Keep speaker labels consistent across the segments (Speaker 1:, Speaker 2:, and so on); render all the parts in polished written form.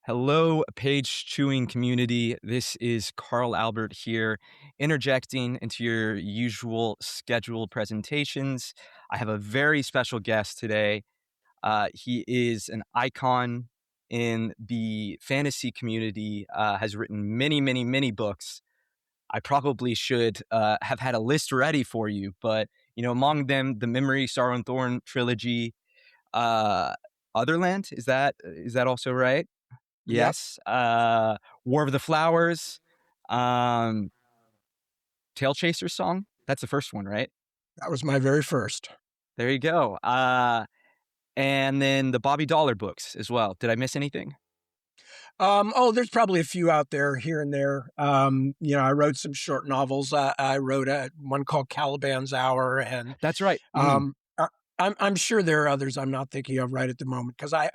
Speaker 1: Hello, page chewing community. This is Carl Albert here, interjecting into your usual scheduled presentations. I have a very special guest today. He is an icon in the fantasy community, has written many, many, many books. I probably should have had a list ready for you, but among them, the Memory, Sorrow, and Thorn trilogy, uh, Otherland. Is that also right?
Speaker 2: Yep.
Speaker 1: Yes. War of the Flowers, um, Tail Chaser song. That's the first one, right?
Speaker 2: That was my very first.
Speaker 1: There you go. And then the Bobby Dollar books as well. Did I miss anything?
Speaker 2: There's probably a few out there here and there. I wrote some short novels. I wrote one called Caliban's Hour, and
Speaker 1: That's right.
Speaker 2: I'm sure there are others I'm not thinking of right at the moment because I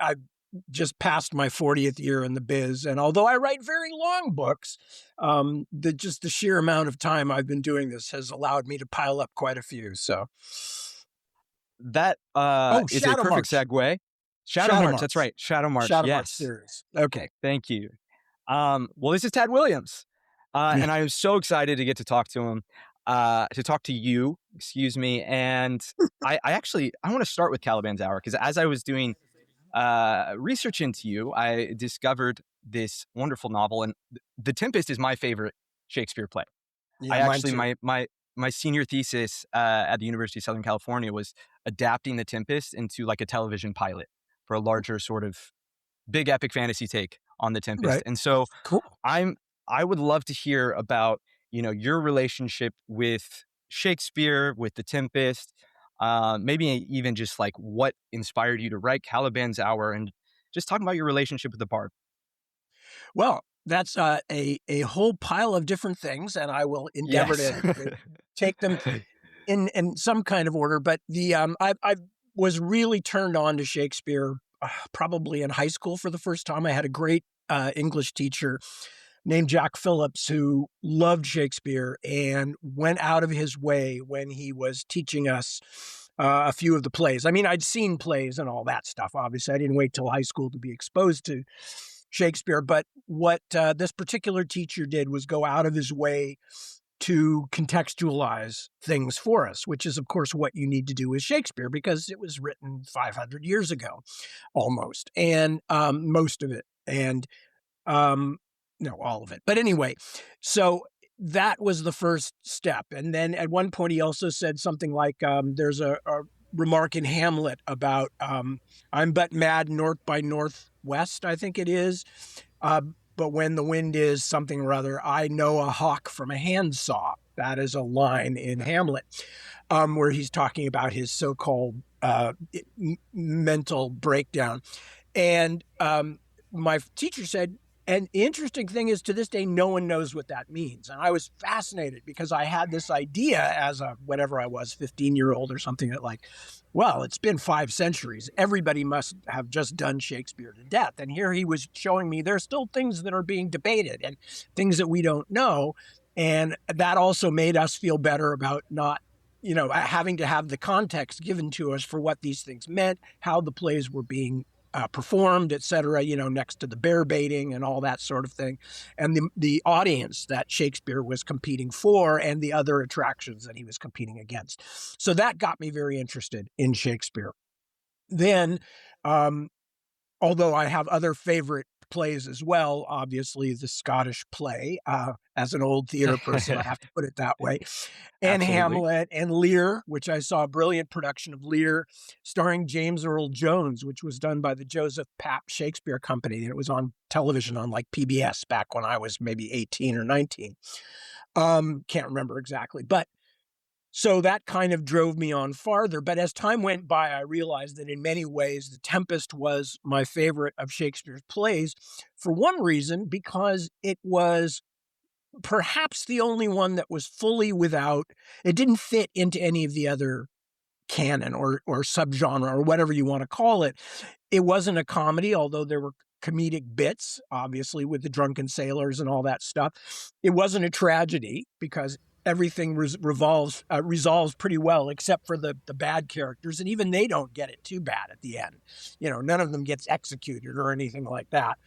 Speaker 2: just passed my 40th year in the biz, and although I write very long books, the sheer amount of time I've been doing this has allowed me to pile up quite a few. So
Speaker 1: That is a perfect
Speaker 2: Shadowmarch.
Speaker 1: segue. Shadowmarch. That's right. Shadowmarch.
Speaker 2: Shadowmarch
Speaker 1: Yes.
Speaker 2: series. Okay.
Speaker 1: Thank you. Well, this is Tad Williams, and I am so excited to get to talk to him, to talk to you, excuse me. And I want to start with Caliban's Hour because as I was doing research into you, I discovered this wonderful novel, and The Tempest is my favorite Shakespeare play.
Speaker 2: Yeah,
Speaker 1: My senior thesis at the University of Southern California was adapting The Tempest into like a television pilot for a larger sort of big epic fantasy take on The Tempest.
Speaker 2: Right.
Speaker 1: And so
Speaker 2: Cool.
Speaker 1: I would love to hear about, your relationship with Shakespeare, with The Tempest, maybe even just like what inspired you to write Caliban's Hour, and just talking about your relationship with the bard.
Speaker 2: Well, that's a whole pile of different things, and I will endeavor
Speaker 1: Yes.
Speaker 2: to take them in some kind of order. But I was really turned on to Shakespeare probably in high school for the first time. I had a great English teacher named Jack Phillips who loved Shakespeare and went out of his way when he was teaching us a few of the plays. I mean, I'd seen plays and all that stuff. Obviously, I didn't wait till high school to be exposed to Shakespeare. But what this particular teacher did was go out of his way to contextualize things for us, which is, of course, what you need to do with Shakespeare because it was written 500 years ago, almost, and most of it, and no, all of it. But anyway, so that was the first step. And then at one point, he also said something like, there's a remark in Hamlet about, I'm but mad north by northwest, I think it is. But when the wind is something or other, I know a hawk from a handsaw. That is a line in Hamlet where he's talking about his so-called mental breakdown. And my teacher said, and the interesting thing is to this day, no one knows what that means. And I was fascinated because I had this idea as a, whatever I was, 15-year-old or something that like, well, it's been 5 centuries. Everybody must have just done Shakespeare to death. And here he was showing me there's still things that are being debated and things that we don't know. And that also made us feel better about not, having to have the context given to us for what these things meant, how the plays were being performed, et cetera, next to the bear baiting and all that sort of thing. And the audience that Shakespeare was competing for and the other attractions that he was competing against. So that got me very interested in Shakespeare. Then, although I have other favorite plays as well, obviously the Scottish play, as an old theater person, I have to put it that way, and
Speaker 1: Absolutely.
Speaker 2: Hamlet and Lear, which I saw a brilliant production of Lear starring James Earl Jones, which was done by the Joseph Papp Shakespeare Company. And it was on television on like PBS back when I was maybe 18 or 19. Can't remember exactly, but so that kind of drove me on farther. But as time went by, I realized that in many ways, The Tempest was my favorite of Shakespeare's plays for one reason, because it was perhaps the only one that was fully without, it didn't fit into any of the other canon or subgenre or whatever you want to call it. It wasn't a comedy, although there were comedic bits, obviously, with the drunken sailors and all that stuff. It wasn't a tragedy because everything resolves pretty well, except for the bad characters. And even they don't get it too bad at the end. None of them gets executed or anything like that.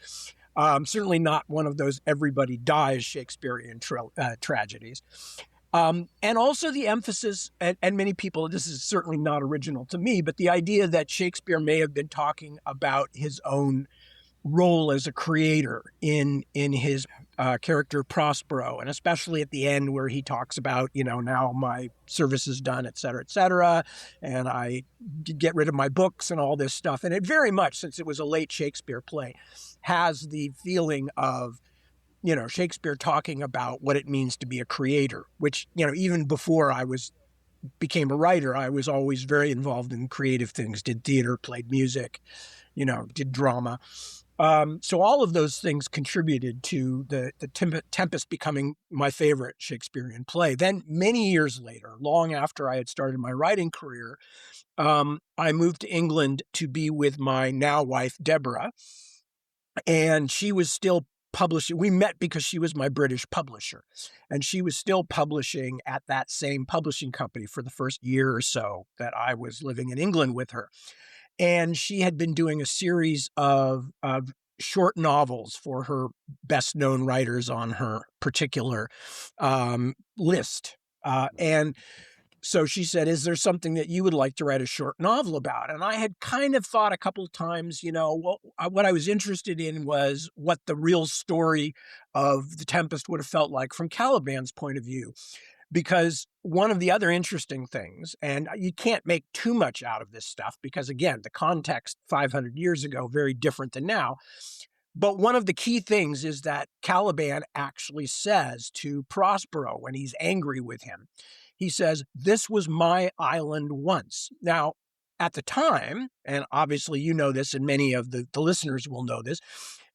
Speaker 2: Certainly not one of those everybody dies Shakespearean tragedies. And also the emphasis, and many people, this is certainly not original to me, but the idea that Shakespeare may have been talking about his own role as a creator in his character Prospero, and especially at the end where he talks about, now my service is done, et cetera, and I get rid of my books and all this stuff. And it very much, since it was a late Shakespeare play, has the feeling of, Shakespeare talking about what it means to be a creator, which, even before I became a writer, I was always very involved in creative things, did theater, played music, did drama. So all of those things contributed to the Tempest becoming my favorite Shakespearean play. Then many years later, long after I had started my writing career, I moved to England to be with my now wife, Deborah, and she was still publishing. We met because she was my British publisher, and she was still publishing at that same publishing company for the first year or so that I was living in England with her. And she had been doing a series of short novels for her best known writers on her particular list. And so she said, is there something that you would like to write a short novel about? And I had kind of thought a couple of times, what I was interested in was what the real story of The Tempest would have felt like from Caliban's point of view. Because one of the other interesting things, and you can't make too much out of this stuff because, again, the context 500 years ago, very different than now. But one of the key things is that Caliban actually says to Prospero when he's angry with him, he says, "This was my island once." Now, at the time, and obviously you know this and many of the listeners will know this,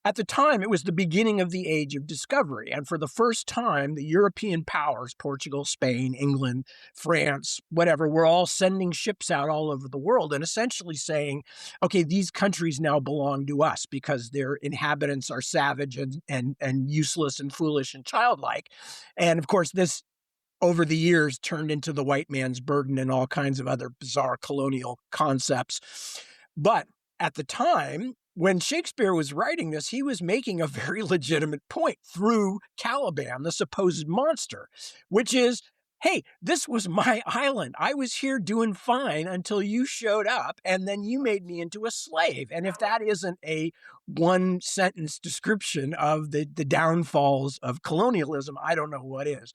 Speaker 2: at the time, it was the beginning of the age of discovery. And for the first time, the European powers, Portugal, Spain, England, France, whatever, were all sending ships out all over the world and essentially saying, okay, these countries now belong to us because their inhabitants are savage and useless and foolish and childlike. And of course, this over the years turned into the white man's burden and all kinds of other bizarre colonial concepts. But at the time, when Shakespeare was writing this, he was making a very legitimate point through Caliban, the supposed monster, which is, hey, this was my island. I was here doing fine until you showed up, and then you made me into a slave. And if that isn't a one-sentence description of the downfalls of colonialism, I don't know what is.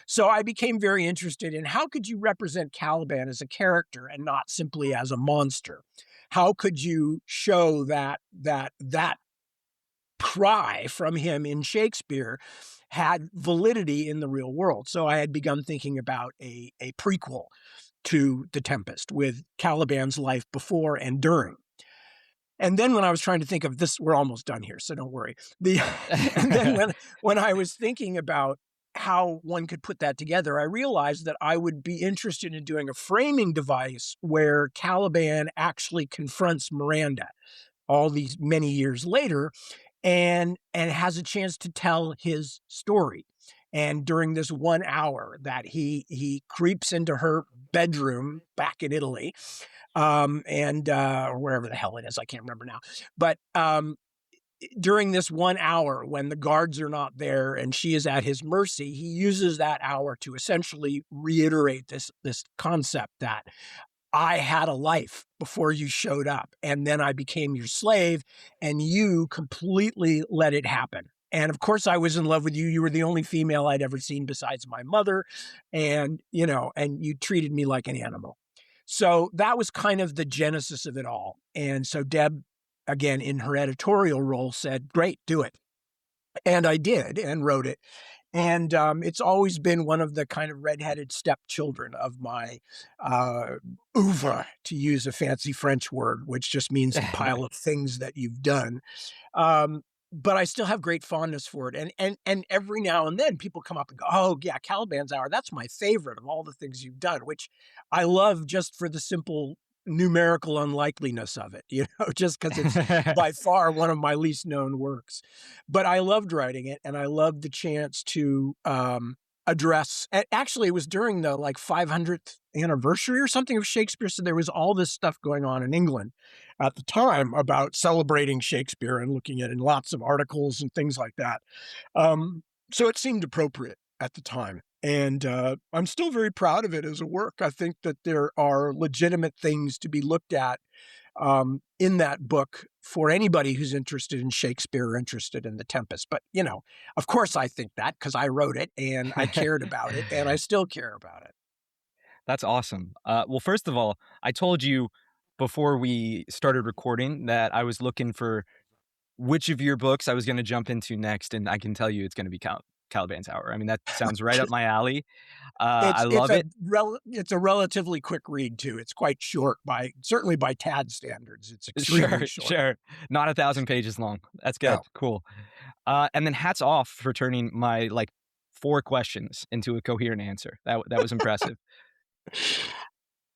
Speaker 2: So I became very interested in how could you represent Caliban as a character and not simply as a monster? How could you show that cry from him in Shakespeare had validity in the real world? So I had begun thinking about a prequel to The Tempest with Caliban's life before and during. And then when I was trying to think of this, we're almost done here, so don't worry. And then when I was thinking about how one could put that together, I realized that I would be interested in doing a framing device where Caliban actually confronts Miranda all these many years later and has a chance to tell his story. And during this 1 hour that he creeps into her bedroom back in Italy, or wherever the hell it is, I can't remember now. But during this 1 hour when the guards are not there and she is at his mercy, he uses that hour to essentially reiterate this concept that I had a life before you showed up, and then I became your slave, and you completely let it happen. And of course, I was in love with you. You were the only female I'd ever seen besides my mother, and you treated me like an animal. So that was kind of the genesis of it all. And so Deb, again, in her editorial role, said, great, do it. And I did and wrote it. And it's always been one of the kind of redheaded stepchildren of my oeuvre, to use a fancy French word, which just means the pile of things that you've done. But I still have great fondness for it. And every now and then people come up and go, oh, yeah, Caliban's Hour, that's my favorite of all the things you've done, which I love just for the simple numerical unlikeliness of it, just because it's by far one of my least known works. But I loved writing it, and I loved the chance to address. Actually, it was during the 500th anniversary or something of Shakespeare, so there was all this stuff going on in England, at the time about celebrating Shakespeare and looking at in lots of articles and things like that. So it seemed appropriate at the time. And I'm still very proud of it as a work. I think that there are legitimate things to be looked at in that book for anybody who's interested in Shakespeare or interested in The Tempest. But, of course I think that because I wrote it and I cared about it and I still care about it.
Speaker 1: That's awesome. Well, first of all, I told you before we started recording that I was looking for which of your books I was going to jump into next, and I can tell you it's going to be Caliban's Hour. I mean, that sounds right up my alley. I love it.
Speaker 2: It's a relatively quick read too. It's quite short certainly by TAD standards. It's extremely
Speaker 1: Sure,
Speaker 2: short.
Speaker 1: sure. Not 1,000 pages long. That's good.
Speaker 2: No.
Speaker 1: Cool. And then hats off for turning my like 4 questions into a coherent answer. That was impressive.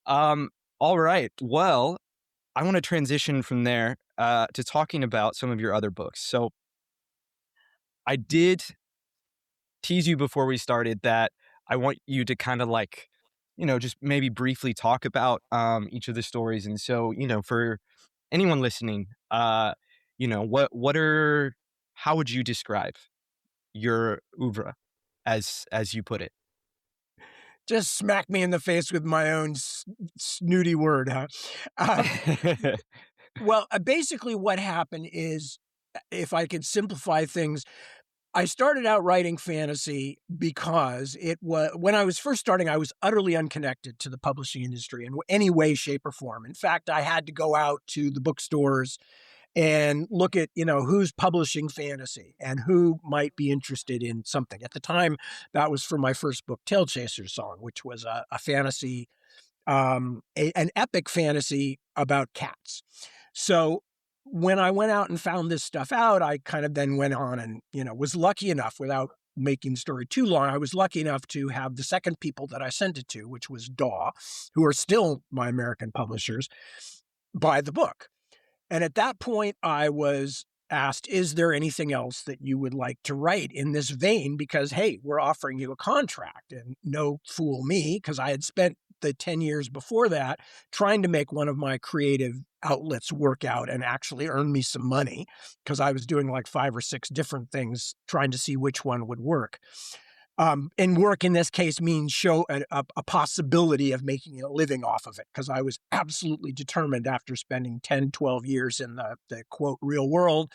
Speaker 1: All right. Well, I want to transition from there to talking about some of your other books. So I did tease you before we started that I want you to kind of like, just maybe briefly talk about each of the stories. And so, for anyone listening, how would you describe your oeuvre as you put it?
Speaker 2: Just smack me in the face with my own snooty word, huh? Um, well, basically what happened is, if I could simplify things, I started out writing fantasy because it was when I was first starting, I was utterly unconnected to the publishing industry in any way, shape, or form. In fact, I had to go out to the bookstores and look at, who's publishing fantasy and who might be interested in something. At the time, that was for my first book, Tail Chaser's Song, which was a fantasy, an epic fantasy about cats. So when I went out and found this stuff out, I kind of then went on and, was lucky enough, without making the story too long, I was lucky enough to have the second people that I sent it to, which was DAW, who are still my American publishers, buy the book. And at that point, I was asked, is there anything else that you would like to write in this vein? Because, hey, we're offering you a contract. And no fool me, because I had spent the 10 years before that trying to make one of my creative outlets work out and actually earn me some money, because I was doing like 5 or 6 different things trying to see which one would work. And work in this case means show a possibility of making a living off of it, because I was absolutely determined after spending 10, 12 years in the quote real world,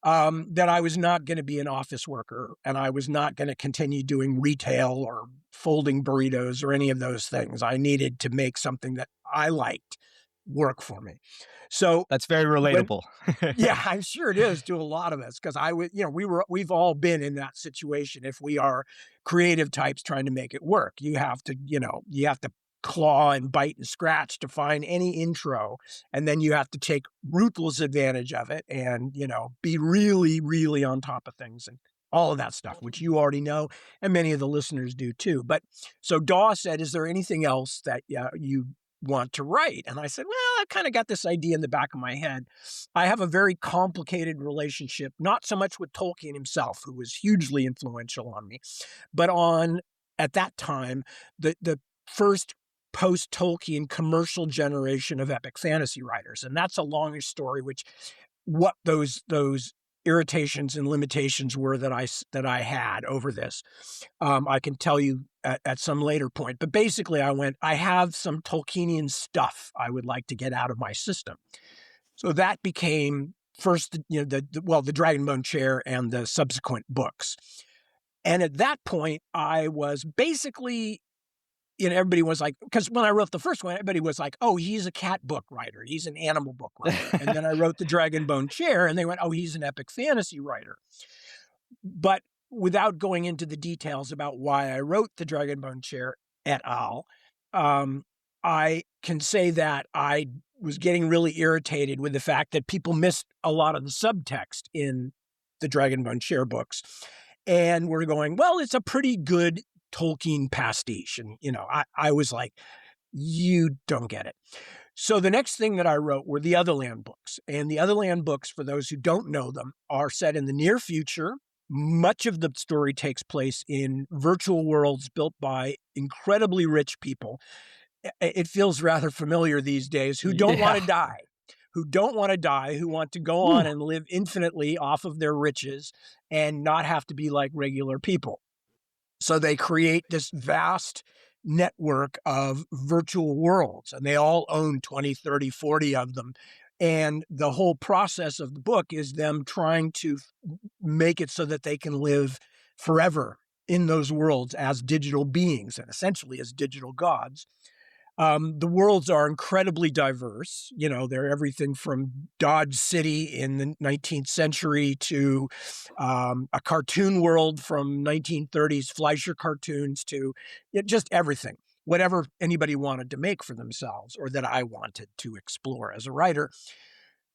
Speaker 2: that I was not going to be an office worker and I was not going to continue doing retail or folding burritos or any of those things. I needed to make something that I liked work for me. So
Speaker 1: That's very relatable.
Speaker 2: yeah, I'm sure it is to a lot of us, because we've all been in that situation. If we are creative types trying to make it work, you have to claw and bite and scratch to find any intro, and then you have to take ruthless advantage of it and, be really, really on top of things and all of that stuff, which you already know, and many of the listeners do too. But so Daw said, is there anything else that you want to write? And I said, well, I kind of got this idea in the back of my head. I have a very complicated relationship, not so much with Tolkien himself, who was hugely influential on me, but at that time, the first post-Tolkien commercial generation of epic fantasy writers. And that's a longer story, what those irritations and limitations were that I had over this. I can tell you at some later point, but basically I have some Tolkienian stuff I would like to get out of my system. So that became first, the Dragonbone Chair and the subsequent books. And at that point, I was basically, everybody was like, because when I wrote the first one, everybody was like, oh, he's a cat book writer. He's an animal book writer. And then I wrote the Dragonbone Chair and they went, oh, he's an epic fantasy writer. But without going into the details about why I wrote the Dragonbone Chair et al., I can say that I was getting really irritated with the fact that people missed a lot of the subtext in the Dragonbone Chair books. And we're going, well, it's a pretty good Tolkien pastiche. And, I was like, you don't get it. So the next thing that I wrote were the Otherland books. And the Otherland books, for those who don't know them, are set in the near future. Much of the story takes place in virtual worlds built by incredibly rich people. It feels rather familiar these days, who don't want to die, who don't want to die, who want to go on
Speaker 1: Ooh.
Speaker 2: and live infinitely off of their riches and not have to be like regular people. So they create this vast network of virtual worlds, and they all own 20, 30, 40 of them. And the whole process of the book is them trying to make it so that they can live forever in those worlds as digital beings and essentially as digital gods. The worlds are incredibly diverse. You know, they're everything from Dodge City in the 19th century to a cartoon world from 1930s Fleischer cartoons to just everything, whatever anybody wanted to make for themselves or that I wanted to explore as a writer.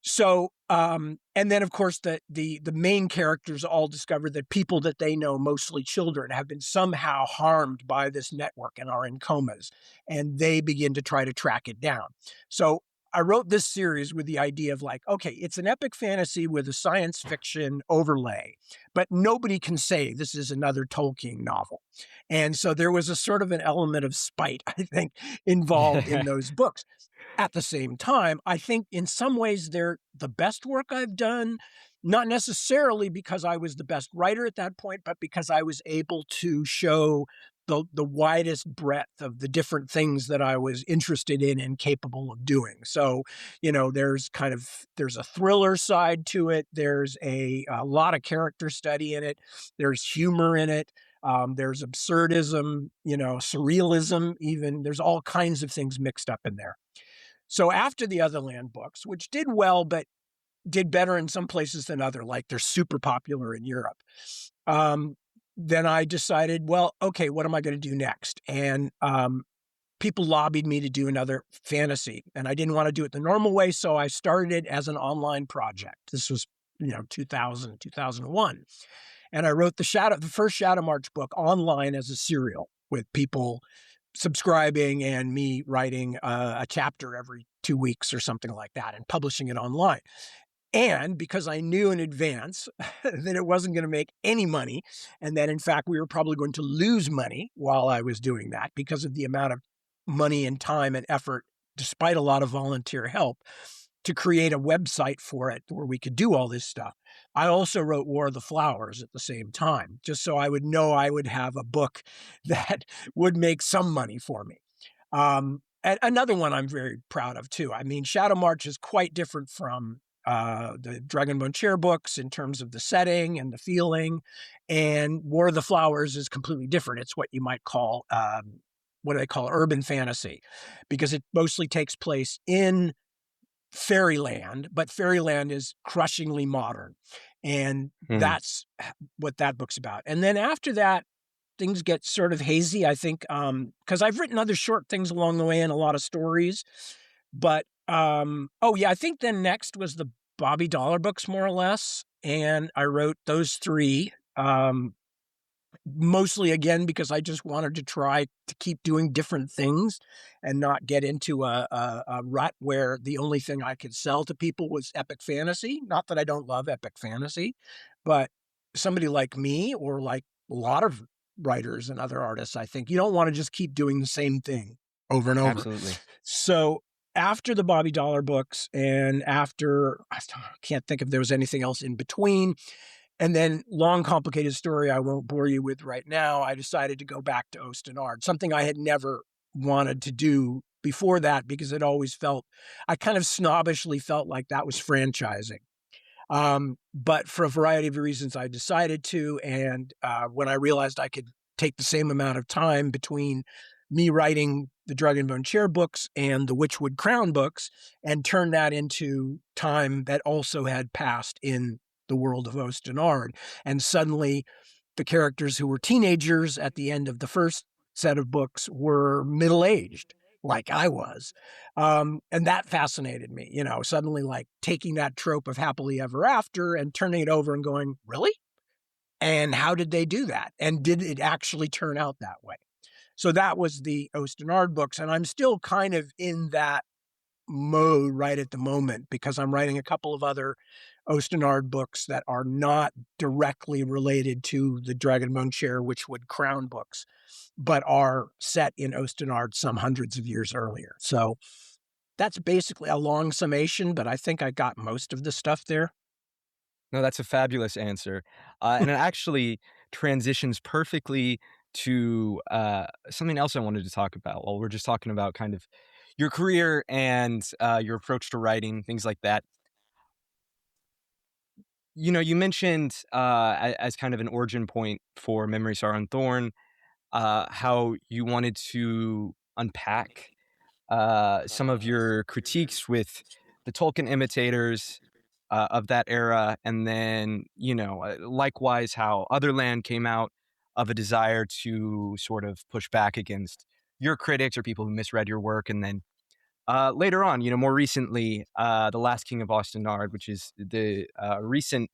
Speaker 2: So, and then of course the main characters all discover that people that they know, mostly children, have been somehow harmed by this network and are in comas, and they begin to try to track it down. So I wrote this series with the idea of like, okay, it's an epic fantasy with a science fiction overlay, but nobody can say this is another Tolkien novel. And so there was a sort of an element of spite, I think, involved in those books. At the same time, I think in some ways they're the best work I've done, not necessarily because I was the best writer at that point, but because I was able to show the widest breadth of the different things that I was interested in and capable of doing. So, you know, there's a thriller side to it. There's a lot of character study in it. There's humor in it. There's absurdism, you know, surrealism, even. There's all kinds of things mixed up in there. So after the Otherland books, which did well, but did better in some places than other, like they're super popular in Europe, then I decided, well, okay, what am I going to do next? And people lobbied me to do another fantasy, and I didn't want to do it the normal way, so I started it as an online project. This was, 2000, 2001. And I wrote the first Shadowmarch book online as a serial with people subscribing and me writing a chapter every 2 weeks or something like that and publishing it online. And because I knew in advance that it wasn't going to make any money, and that in fact we were probably going to lose money while I was doing that because of the amount of money and time and effort, despite a lot of volunteer help, to create a website for it where we could do all this stuff. I also wrote War of the Flowers at the same time, just so I would know I would have a book that would make some money for me. And another one I'm very proud of too. I mean, Shadowmarch is quite different from the Dragonbone Chair books in terms of the setting and the feeling, and War of the Flowers is completely different. It's what you might call what do they call urban fantasy, because it mostly takes place in fairyland, but fairyland is crushingly modern. And
Speaker 1: Mhm.
Speaker 2: that's what that book's about. And then after that, things get sort of hazy, I think, because I've written other short things along the way and a lot of stories. But oh yeah, I think then next was the Bobby Dollar books, more or less. And I wrote those three. Mostly again because I just wanted to try to keep doing different things and not get into a rut where the only thing I could sell to people was epic fantasy. Not that I don't love epic fantasy, but somebody like me or like a lot of writers and other artists, I think you don't want to just keep doing the same thing over and over.
Speaker 1: Absolutely.
Speaker 2: So after the Bobby Dollar books and after, I can't think if there was anything else in between, and then long, complicated story I won't bore you with right now, I decided to go back to Ostenard, something I had never wanted to do before that because it always felt, I kind of snobbishly felt like that was franchising. But for a variety of reasons, I decided to. And when I realized I could take the same amount of time between me writing the Dragonbone Chair books and the Witchwood Crown books and turn that into time that also had passed in the world of Ostenard. And suddenly the characters who were teenagers at the end of the first set of books were middle-aged, like I was. And that fascinated me, suddenly like taking that trope of happily ever after and turning it over and going, really? And how did they do that? And did it actually turn out that way? So that was the Ostenard books. And I'm still kind of in that mode right at the moment because I'm writing a couple of other Ostenard books that are not directly related to the Dragonbone Chair Witchwood Crown books, but are set in Ostenard some hundreds of years earlier. So that's basically a long summation, but I think I got most of the stuff there.
Speaker 1: No, that's a fabulous answer. And it actually transitions perfectly to something else I wanted to talk about. While we're just talking about kind of your career and your approach to writing, things like that. You mentioned as kind of an origin point for Memories Are on Thorn, how you wanted to unpack some of your critiques with the Tolkien imitators of that era, and then likewise how Otherland came out of a desire to sort of push back against your critics or people who misread your work, and then later on, more recently, The Last King of Ostenard, which is the recent.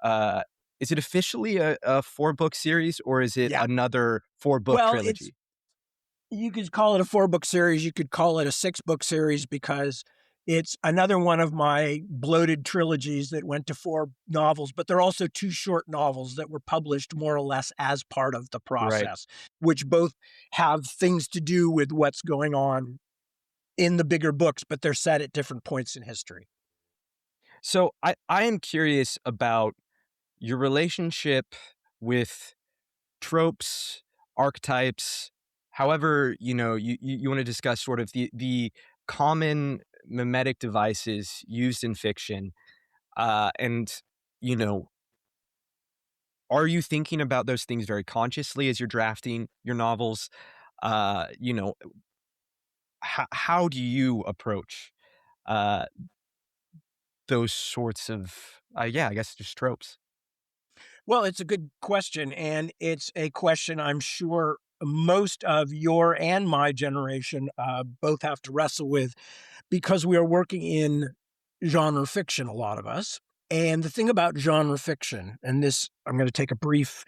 Speaker 1: Uh, is it officially a four-book series, or is it
Speaker 2: Yeah.
Speaker 1: another four-book
Speaker 2: Well, it's
Speaker 1: trilogy?
Speaker 2: you could call it a 4-book series. You could call it a 6-book series because it's another one of my bloated trilogies that went to 4 novels, but they're also 2 short novels that were published more or less as part of the
Speaker 1: Right.
Speaker 2: process, which both have things to do with what's going on in the bigger books, but they're set at different points in history.
Speaker 1: So I am curious about your relationship with tropes, archetypes, however, you want to discuss sort of the common mimetic devices used in fiction. And, you know, are you thinking about those things very consciously as you're drafting your novels? Uh, you know, how do you approach uh, those sorts of, yeah, I guess just tropes?
Speaker 2: Well, it's a good question, and it's a question I'm sure most of your and my generation both have to wrestle with because we are working in genre fiction, a lot of us. And the thing about genre fiction, and this, I'm going to take a brief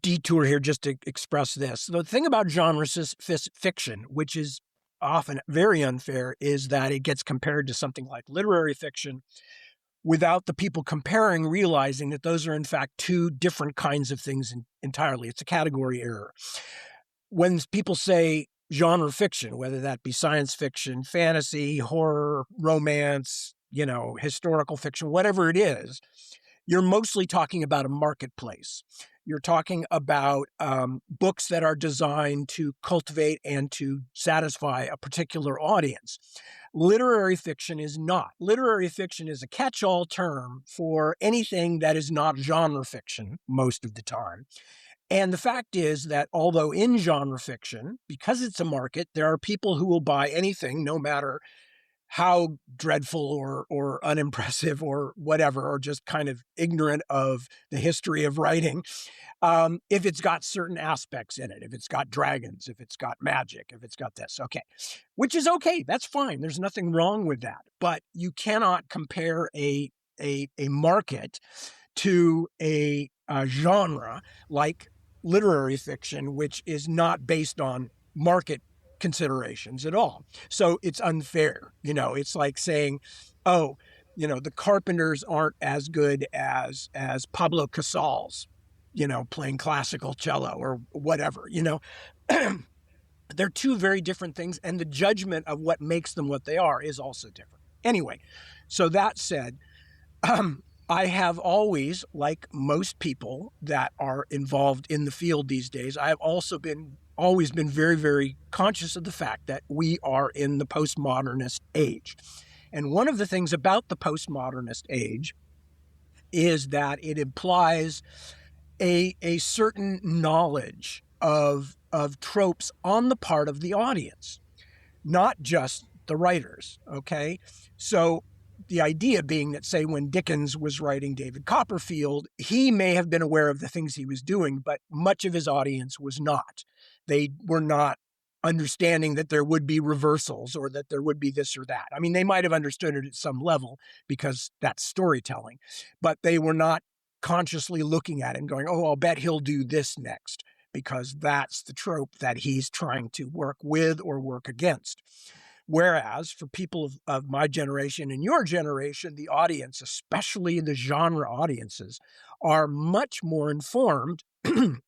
Speaker 2: detour here just to express this. The thing about fiction, which is often very unfair, is that it gets compared to something like literary fiction without the people comparing realizing that those are in fact 2 different kinds of things entirely. It's a category error. When people say genre fiction, whether that be science fiction, fantasy, horror, romance, historical fiction, whatever it is, you're mostly talking about a marketplace. You're talking about books that are designed to cultivate and to satisfy a particular audience. Literary fiction is not. Literary fiction is a catch-all term for anything that is not genre fiction most of the time. And the fact is that although in genre fiction, because it's a market, there are people who will buy anything, no matter how dreadful or unimpressive or whatever, or just kind of ignorant of the history of writing, if it's got certain aspects in it, if it's got dragons, if it's got magic, if it's got this, okay, which is okay. That's fine. There's nothing wrong with that. But you cannot compare a market to a genre like literary fiction, which is not based on market considerations at all. So it's unfair. It's like saying, oh, the Carpenters aren't as good as Pablo Casals, playing classical cello or whatever. They're 2 very different things, and the judgment of what makes them what they are is also different. Anyway, so that said, I have always, like most people that are involved in the field these days, I have also always been very, very conscious of the fact that we are in the postmodernist age. And one of the things about the postmodernist age is that it implies a certain knowledge of tropes on the part of the audience, not just the writers, okay? So the idea being that, say, when Dickens was writing David Copperfield, he may have been aware of the things he was doing, but much of his audience was not. They were not understanding that there would be reversals or that there would be this or that. I mean, they might have understood it at some level because that's storytelling, but they were not consciously looking at it and going, oh, I'll bet he'll do this next, because that's the trope that he's trying to work with or work against. Whereas for people of my generation and your generation, the audience, especially the genre audiences, are much more informed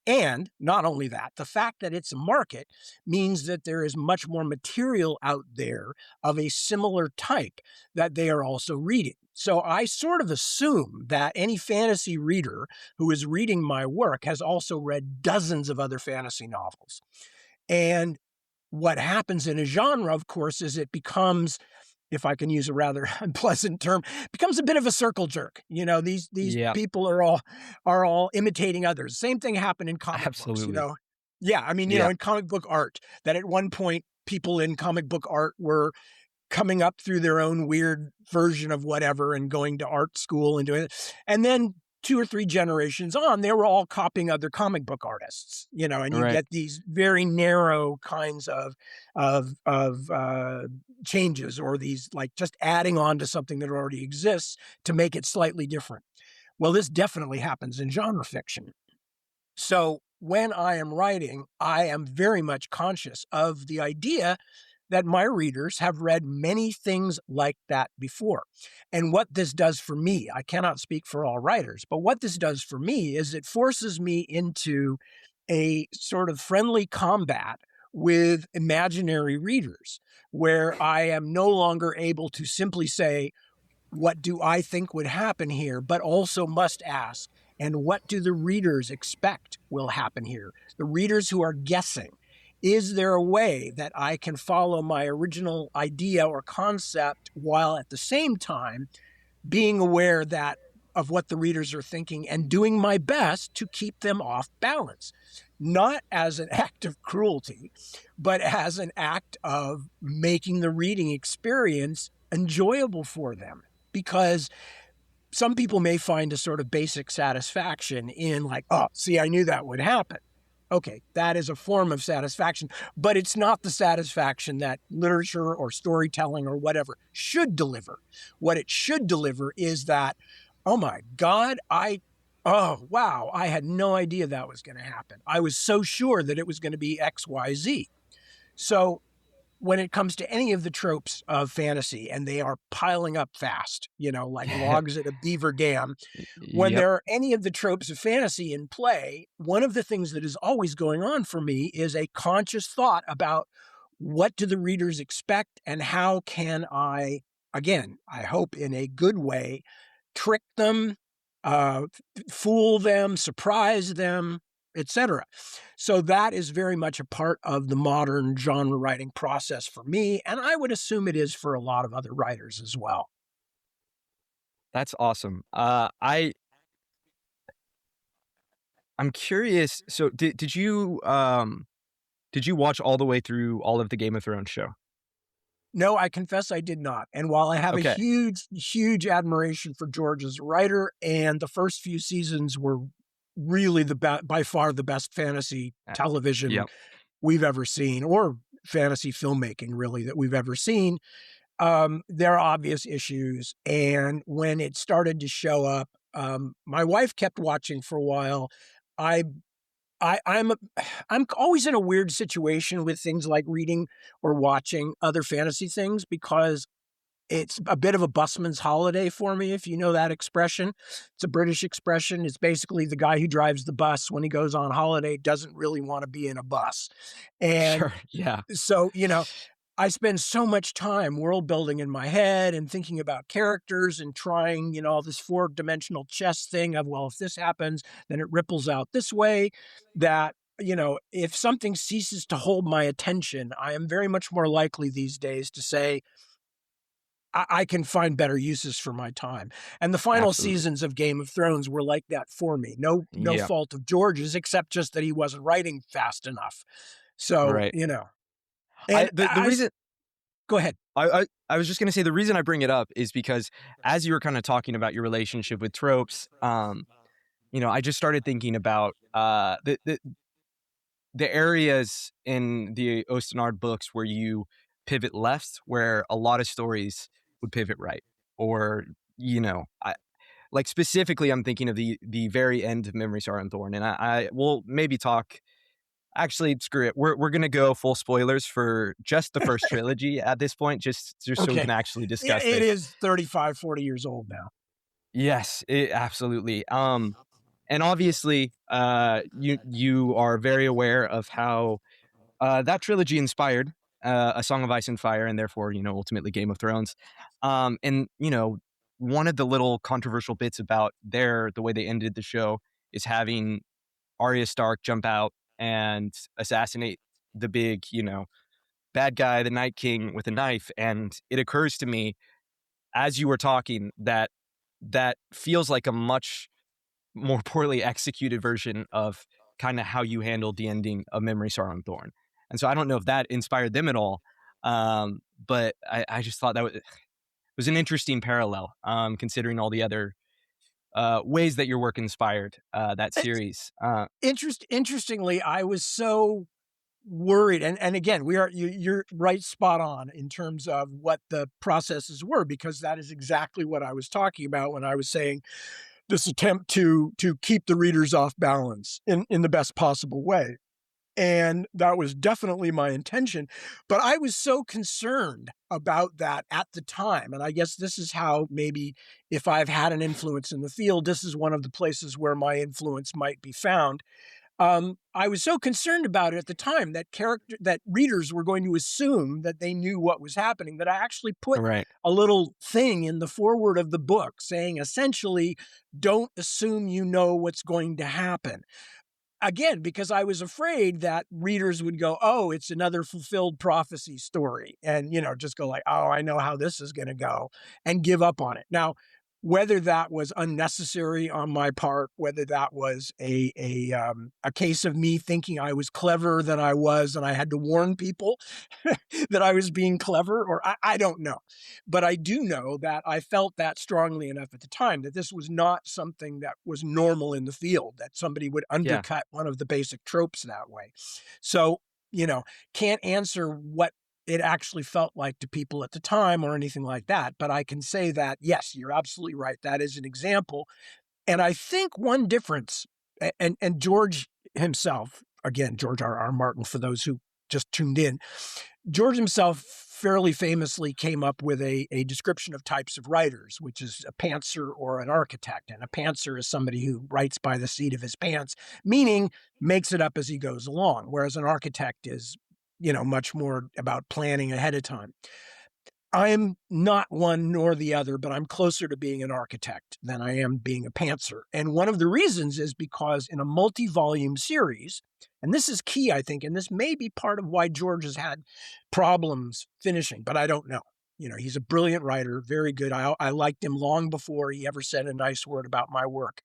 Speaker 2: And not only that, the fact that it's a market means that there is much more material out there of a similar type that they are also reading. So I sort of assume that any fantasy reader who is reading my work has also read dozens of other fantasy novels. And what happens in a genre, of course, is it becomes, if I can use a rather unpleasant term, becomes a bit of a circle jerk. These
Speaker 1: Yeah,
Speaker 2: people are all imitating others. Same thing happened in comic books.
Speaker 1: absolutely.
Speaker 2: Yeah, I mean,
Speaker 1: Yeah,
Speaker 2: in comic book art, that at one point people in comic book art were coming up through their own weird version of whatever and going to art school and doing it. And then 2 or 3 generations on, they were all copying other comic book artists, and you
Speaker 1: right.
Speaker 2: get these very narrow kinds of changes, or these, like, just adding on to something that already exists to make it slightly different. Well, this definitely happens in genre fiction. So when I am writing, I am very much conscious of the idea that my readers have read many things like that before. And what this does for me, I cannot speak for all writers, but what this does for me is it forces me into a sort of friendly combat with imaginary readers, where I am no longer able to simply say, what do I think would happen here, but also must ask, and what do the readers expect will happen here? The readers who are guessing. Is there a way that I can follow my original idea or concept while at the same time being aware that of what the readers are thinking and doing my best to keep them off balance, not as an act of cruelty, but as an act of making the reading experience enjoyable for them? Because some people may find a sort of basic satisfaction in, like, oh, see, I knew that would happen. Okay, that is a form of satisfaction, but it's not the satisfaction that literature or storytelling or whatever should deliver. What it should deliver is that, oh my God, oh, wow, I had no idea that was going to happen. I was so sure that it was going to be X, Y, Z. So when it comes to any of the tropes of fantasy, and they are piling up fast, like logs at a beaver dam, when
Speaker 1: Yep.
Speaker 2: there are any of the tropes of fantasy in play, one of the things that is always going on for me is a conscious thought about, what do the readers expect, and how can I, again, I hope in a good way, trick them, fool them, surprise them, etc. So that is very much a part of the modern genre writing process for me, and I would assume it is for a lot of other writers as well.
Speaker 1: That's awesome. I'm curious. So did you watch all the way through all of the Game of Thrones show?
Speaker 2: No, I confess I did not. And while I have a
Speaker 1: Okay.
Speaker 2: huge, huge admiration for George as a writer, and the first few seasons were really by far the best fantasy
Speaker 1: Uh,
Speaker 2: television
Speaker 1: Yep.
Speaker 2: we've ever seen, or fantasy filmmaking really that we've ever seen, there are obvious issues. And when it started to show up, my wife kept watching for a while. I I'm always in a weird situation with things like reading or watching other fantasy things, because it's a bit of a busman's holiday for me, if you know that expression. It's a British expression. It's basically the guy who drives the bus when he goes on holiday doesn't really want to be in a bus. And
Speaker 1: Sure. Yeah.
Speaker 2: so, I spend so much time world building in my head and thinking about characters and trying, all this four-dimensional chess thing of, well, if this happens, then it ripples out this way, that, if something ceases to hold my attention, I am very much more likely these days to say, I can find better uses for my time. And the final
Speaker 1: Absolutely.
Speaker 2: seasons of Game of Thrones were like that for me. No
Speaker 1: Yeah.
Speaker 2: fault of George's, except just that he wasn't writing fast enough. So,
Speaker 1: Right.
Speaker 2: and
Speaker 1: The reason
Speaker 2: go ahead.
Speaker 1: I was just gonna say the reason I bring it up is because as you were kind of talking about your relationship with tropes, I just started thinking about the areas in the Ostenard books where you pivot left, where a lot of stories would pivot right, or like specifically, I'm thinking of the very end of Memory Star and Thorn, and I will maybe talk. Actually, screw it. We're gonna go full spoilers for just the first trilogy at this point, just so we
Speaker 2: Okay.
Speaker 1: can actually
Speaker 2: Yeah,
Speaker 1: discuss
Speaker 2: it
Speaker 1: this.
Speaker 2: is 35, 40 years old now.
Speaker 1: Yes, absolutely. And obviously, you are very aware of how that trilogy inspired A Song of Ice and Fire, and therefore, ultimately Game of Thrones. And one of the little controversial bits about the way they ended the show is having Arya Stark jump out and assassinate the big, bad guy, the Night King, with a knife. And it occurs to me as you were talking that that feels like a much more poorly executed version of kind of how you handled the ending of Memory, Sorrow, and Thorn. And so I don't know if that inspired them at all, but I just thought that was an interesting parallel, considering all the other ways that your work inspired that series.
Speaker 2: Interestingly, I was so worried, and again, you're right, spot on in terms of what the processes were, because that is exactly what I was talking about when I was saying this attempt to keep the readers off balance in the best possible way. And that was definitely my intention. But I was so concerned about that at the time. And I guess this is how, maybe if I've had an influence in the field, this is one of the places where my influence might be found. I was so concerned about it at the time that readers were going to assume that they knew what was happening, that I actually put
Speaker 1: Right.
Speaker 2: a little thing in the foreword of the book saying, essentially, don't assume you know what's going to happen. Again, because I was afraid that readers would go, oh, it's another fulfilled prophecy story. And, just go like, oh, I know how this is going to go, and give up on it. Now, whether that was unnecessary on my part, whether that was a case of me thinking I was cleverer than I was, and I had to warn people that I was being clever, or I don't know. But I do know that I felt that strongly enough at the time that this was not something that was normal in the field, that somebody would
Speaker 1: Yeah.
Speaker 2: undercut one of the basic tropes that way. So, can't answer what it actually felt like to people at the time or anything like that. But I can say that, yes, you're absolutely right. That is an example. And I think one difference, and George himself, again, George R. Martin, for those who just tuned in, George himself fairly famously came up with a description of types of writers, which is a pantser or an architect. And a pantser is somebody who writes by the seat of his pants, meaning makes it up as he goes along, whereas an architect is, much more about planning ahead of time. I am not one nor the other, but I'm closer to being an architect than I am being a pantser. And one of the reasons is because in a multi-volume series, and this is key, I think, and this may be part of why George has had problems finishing, but I don't know. He's a brilliant writer, very good. I liked him long before he ever said a nice word about my work.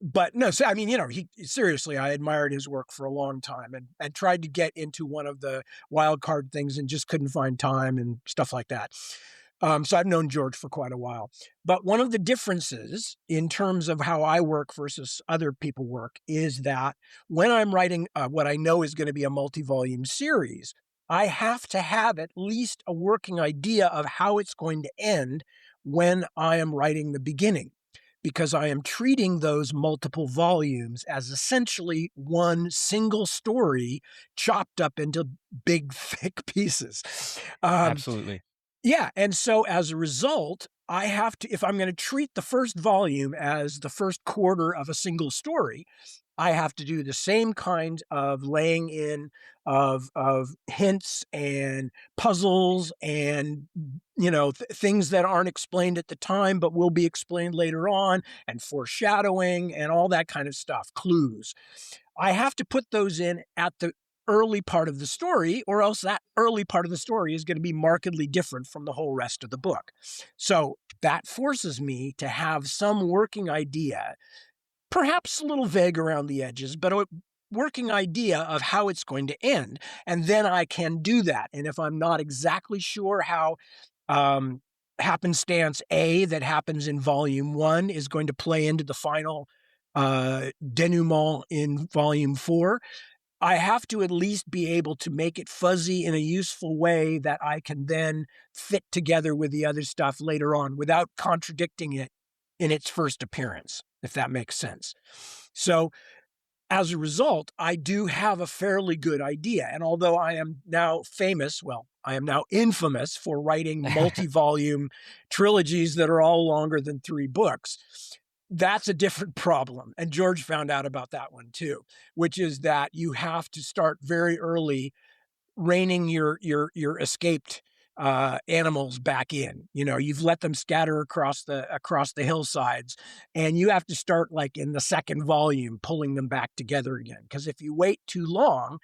Speaker 2: But no, so, I mean, he seriously, I admired his work for a long time, and tried to get into one of the wild card things and just couldn't find time and stuff like that. So I've known George for quite a while. But one of the differences in terms of how I work versus other people work is that when I'm writing what I know is going to be a multi-volume series, I have to have at least a working idea of how it's going to end when I am writing the beginning, because I am treating those multiple volumes as essentially one single story chopped up into big, thick pieces. Um,
Speaker 1: Absolutely.
Speaker 2: yeah, and so as a result, I have to, if I'm going to treat the first volume as the first quarter of a single story, I have to do the same kind of laying in of hints and puzzles and things that aren't explained at the time but will be explained later on, and foreshadowing and all that kind of stuff, clues. I have to put those in at the early part of the story, or else that early part of the story is going to be markedly different from the whole rest of the book. So that forces me to have some working idea, perhaps a little vague around the edges, but a working idea of how it's going to end. And then I can do that. And if I'm not exactly sure how happenstance A that happens in volume 1 is going to play into the final denouement in volume 4, I have to at least be able to make it fuzzy in a useful way that I can then fit together with the other stuff later on without contradicting it in its first appearance, if that makes sense. So as a result, I do have a fairly good idea. And although I am now famous, well, I am now infamous for writing multi-volume trilogies that are all longer than 3 books, That's a different problem, and George found out about that one too, which is that you have to start very early reining your escaped animals back in. You know, you've let them scatter across the hillsides, and you have to start like in the second volume, pulling them back together again. Because if you wait too long,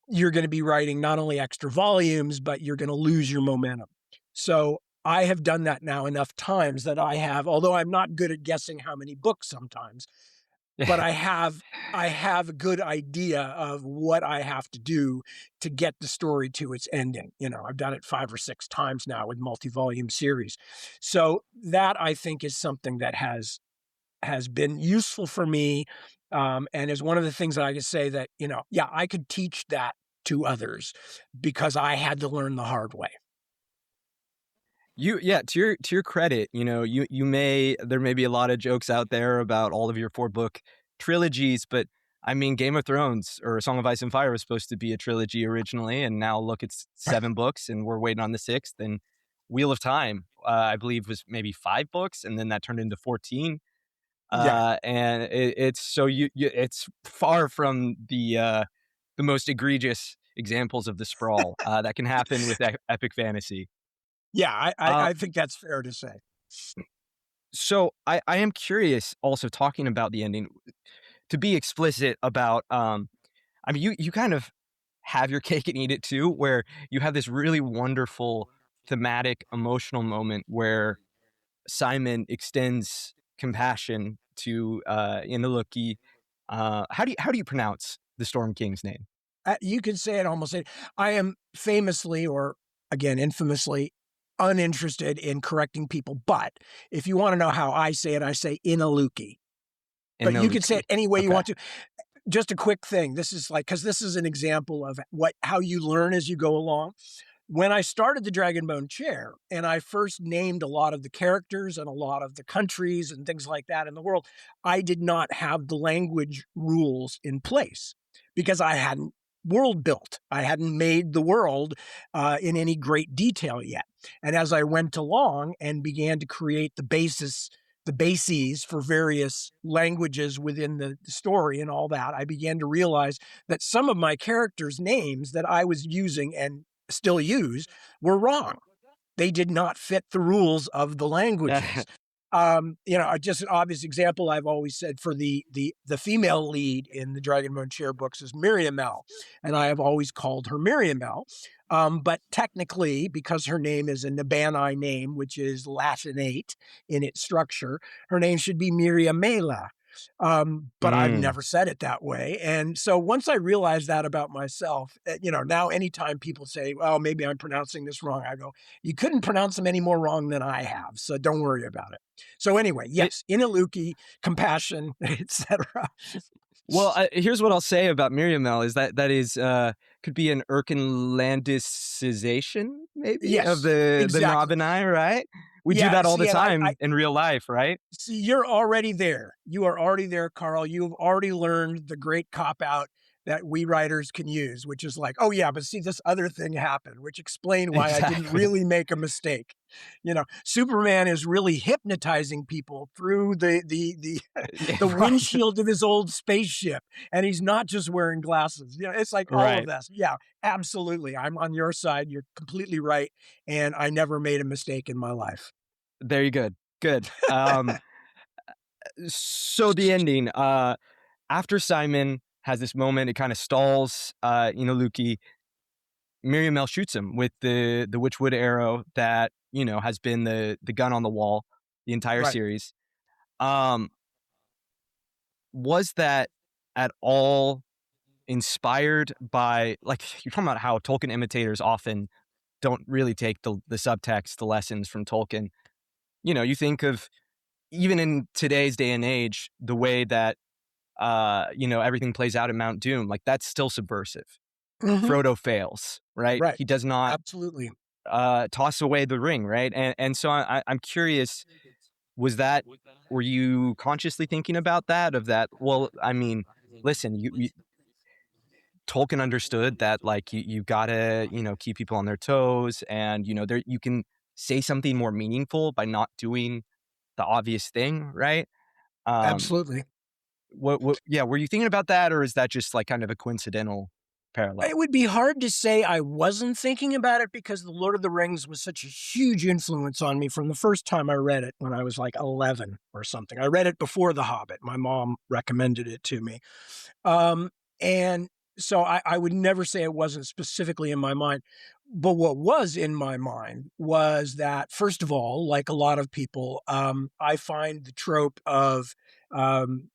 Speaker 2: you're going to be writing not only extra volumes, but you're going to lose your momentum. So I have done that now enough times that I have, although I'm not good at guessing how many books sometimes, but I have a good idea of what I have to do to get the story to its ending. You know, I've done it 5 or 6 times now with multi-volume series. So that I think is something that has been useful for me, and is one of the things that I can say that, you know, yeah, I could teach that to others because I had to learn the hard way.
Speaker 1: Yeah, to your credit, you know, there may be a lot of jokes out there about all of your 4-book trilogies, but I mean, Game of Thrones or Song of Ice and Fire was supposed to be a trilogy originally, and now look, it's 7 books, and we're waiting on the 6th. And Wheel of Time, I believe, was maybe 5 books, and then that turned into 14.
Speaker 2: Yeah.
Speaker 1: And it's so it's far from the most egregious examples of the sprawl that can happen with epic fantasy.
Speaker 2: Yeah, I I
Speaker 1: Uh,
Speaker 2: I think that's fair to say.
Speaker 1: So I am curious also talking about the ending to be explicit about I mean you kind of have your cake and eat it too, where you have this really wonderful thematic emotional moment where Simon extends compassion to Inaluki. How do you pronounce the Storm King's name?
Speaker 2: You could say it almost. I am famously, or again, infamously, uninterested in correcting people. But if you want to know how I say it, I say Inaluki. But you can say
Speaker 1: Inaluki.
Speaker 2: it any way you
Speaker 1: Okay.
Speaker 2: want to. Just a quick thing. This is like, because this is an example of how you learn as you go along. When I started the Dragonbone Chair and I first named a lot of the characters and a lot of the countries and things like that in the world, I did not have the language rules in place because I hadn't world built. I hadn't made the world in any great detail yet. And as I went along and began to create the bases for various languages within the story and all that, I began to realize that some of my characters' names that I was using and still use were wrong. They did not fit the rules of the languages. You know, just an obvious example I've always said for the female lead in the Dragonbone Chair books is Miriamel, and I have always called her Miriamel. But technically, because her name is a Nabani name, which is Latinate in its structure, her name should be Miriamela. But I've
Speaker 1: Mm.
Speaker 2: never said it that way. And so once I realized that about myself, you know, now anytime people say, well, maybe I'm pronouncing this wrong, I go, you couldn't pronounce them any more wrong than I have. So don't worry about it. So anyway,
Speaker 1: It,
Speaker 2: yes, Inaluki, compassion, etc.
Speaker 1: well, here's what I'll say about Miriamel is that is could be an Erkenlandicization maybe of
Speaker 2: Yes,
Speaker 1: the
Speaker 2: exactly.
Speaker 1: Nabani, right? We do
Speaker 2: Yeah.
Speaker 1: that all the
Speaker 2: See, and I
Speaker 1: time in real life, right?
Speaker 2: see, you're already there. You are already there, Carl. You've already learned the great cop out that we writers can use, which is like, oh yeah, but see, this other thing happened, which explained why I didn't
Speaker 1: Exactly.
Speaker 2: really make a mistake. You know, Superman is really hypnotizing people through the
Speaker 1: Yeah,
Speaker 2: the
Speaker 1: right.
Speaker 2: windshield of his old spaceship, and he's not just wearing glasses. You know, it's like all of
Speaker 1: Right.
Speaker 2: this. Yeah, absolutely. I'm on your side. You're completely right, and I never made a mistake in my life.
Speaker 1: There you go. Good. So the ending, after Simon has this moment, it kind of stalls Inaluki. Miriamel shoots him with the Witchwood arrow that, you know, has been the gun on the wall the entire
Speaker 2: Right.
Speaker 1: series. Um, was that at all inspired by, like, you're talking about how Tolkien imitators often don't really take the subtext, the lessons from Tolkien. You know, you think of even in today's day and age, the way that you know, everything plays out in Mount Doom, like that's still subversive.
Speaker 2: Mhm.
Speaker 1: Frodo fails, right?
Speaker 2: Right.
Speaker 1: He does not
Speaker 2: Absolutely.
Speaker 1: toss away the ring, right? And so I'm curious, was that were you consciously thinking about that? Of that? Well, I mean, listen, Tolkien understood that like you gotta, you know, keep people on their toes, and you know there you can say something more meaningful by not doing the obvious thing, right? Um,
Speaker 2: Absolutely.
Speaker 1: what yeah, were you thinking about that, or is that just, like, kind of a coincidental parallel?
Speaker 2: It would be hard to say I wasn't thinking about it because The Lord of the Rings was such a huge influence on me from the first time I read it when I was like 11 or something. I read it before The Hobbit. My mom recommended it to me. Um, and so I would never say it wasn't specifically in my mind. But what was in my mind was that, first of all, like a lot of people, I find the trope of um,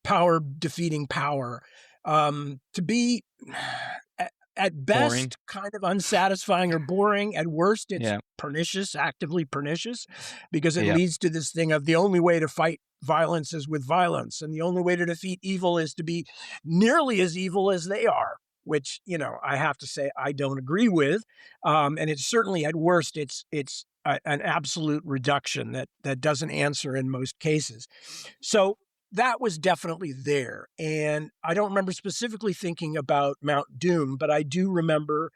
Speaker 2: power defeating power to be at, at
Speaker 1: Boring?
Speaker 2: best kind of unsatisfying or boring. At worst, it's
Speaker 1: Yeah,
Speaker 2: pernicious, actively pernicious, because it
Speaker 1: yeah.
Speaker 2: leads to this thing of the only way to fight violence is with violence, and the only way to defeat evil is to be nearly as evil as they are. Which, I have to say I don't agree with, and it's certainly at worst an absolute reduction that doesn't answer in most cases. So that was definitely there. And I don't remember specifically thinking about Mount Doom, but I do remember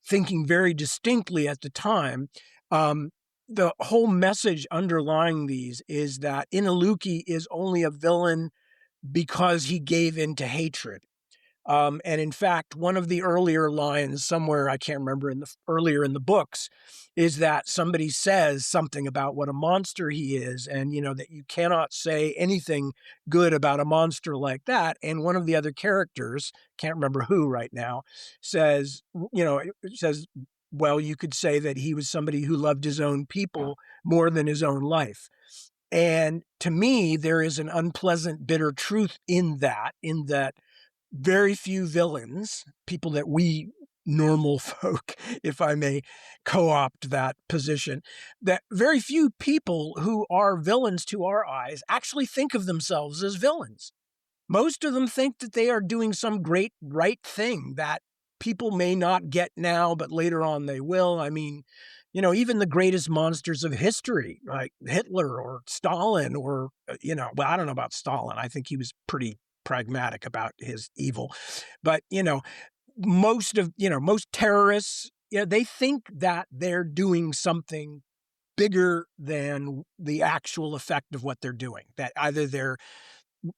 Speaker 2: thinking very distinctly at the time. Um, the whole message underlying these is that Inaluki is only a villain because he gave in to hatred. And in fact, one of the earlier lines somewhere, I can't remember earlier in the books, is that somebody says something about what a monster he is, and that you cannot say anything good about a monster like that. And one of the other characters, can't remember who right now, says, it says, well, you could say that he was somebody who loved his own people more than his own life. And to me, there is an unpleasant, bitter truth in that very few villains, people that we normal folk, if I may co-opt that position, that very few people who are villains to our eyes actually think of themselves as villains. Most of them think that they are doing some great right thing that people may not get now, but later on they will. I mean, even the greatest monsters of history, like Hitler or Stalin, or, well, I don't know about Stalin. I think he was pretty pragmatic about his evil. But, most terrorists, they think that they're doing something bigger than the actual effect of what they're doing, that either they're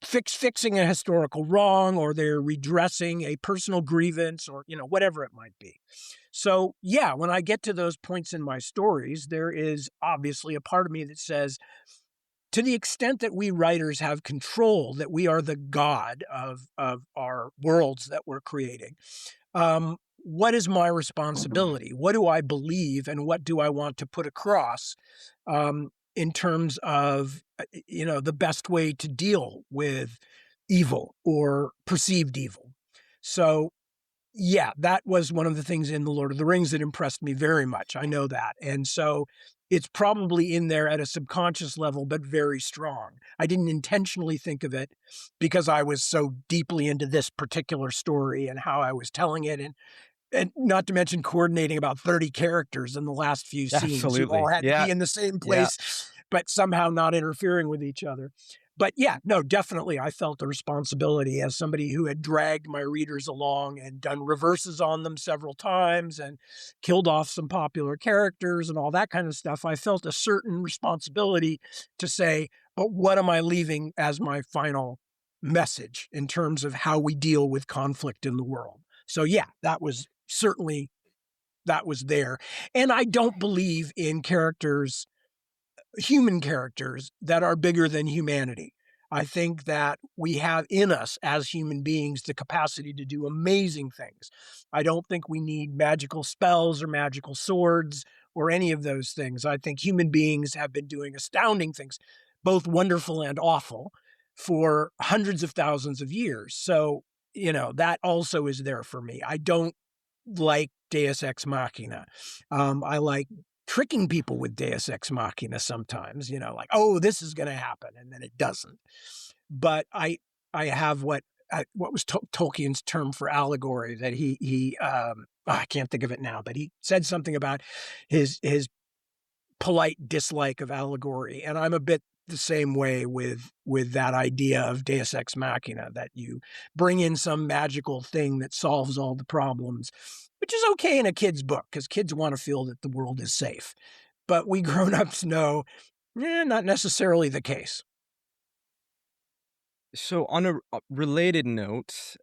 Speaker 2: fixing a historical wrong, or they're redressing a personal grievance, or whatever it might be. So yeah, when I get to those points in my stories, there is obviously a part of me that says, to the extent that we writers have control, that we are the god of our worlds that we're creating, what is my responsibility? What do I believe, and what do I want to put across, in terms of the best way to deal with evil or perceived evil? So yeah, that was one of the things in The Lord of the Rings that impressed me very much. I know that. And so it's probably in there at a subconscious level, but very strong. I didn't intentionally think of it because I was so deeply into this particular story and how I was telling it. And not to mention coordinating about 30 characters in the last few scenes who all
Speaker 1: Absolutely.
Speaker 2: had to
Speaker 1: Yeah,
Speaker 2: be in the same
Speaker 1: yeah.
Speaker 2: place, but somehow not interfering with each other. But yeah, no, definitely I felt a responsibility as somebody who had dragged my readers along and done reverses on them several times and killed off some popular characters and all that kind of stuff. I felt a certain responsibility to say, but what am I leaving as my final message in terms of how we deal with conflict in the world? So yeah, that was certainly that was there. And I don't believe in human characters that are bigger than humanity. I think that we have in us as human beings the capacity to do amazing things. I don't think we need magical spells or magical swords or any of those things. I think human beings have been doing astounding things, both wonderful and awful, for hundreds of thousands of years. So, that also is there for me. I don't like Deus Ex Machina. I like tricking people with Deus Ex Machina sometimes, like, oh, this is going to happen, and then it doesn't. But I have what was Tolkien's term for allegory, that I can't think of it now, but he said something about his polite dislike of allegory, and I'm a bit the same way with that idea of Deus Ex Machina, that you bring in some magical thing that solves all the problems, which is okay in a kid's book because kids want to feel that the world is safe. But we grown-ups know, not necessarily the case.
Speaker 1: So on a related note,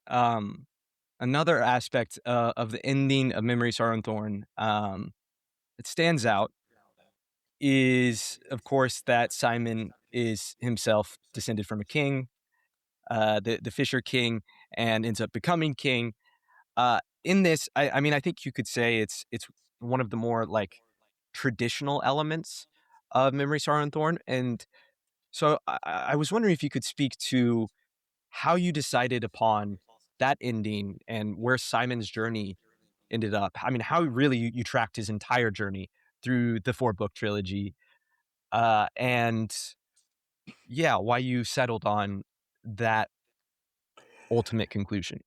Speaker 1: another aspect of the ending of Memory, Sorrow, and Thorn, that stands out is, of course, that Simon is himself descended from a king, the Fisher King, and ends up becoming king. In this, I mean, I think you could say it's one of the more like traditional elements of Memory, Sorrow, and Thorn. And so I was wondering if you could speak to how you decided upon that ending and where Simon's journey ended up. I mean, how really you tracked his entire journey through the four-book trilogy, and yeah, why you settled on that ultimate conclusion.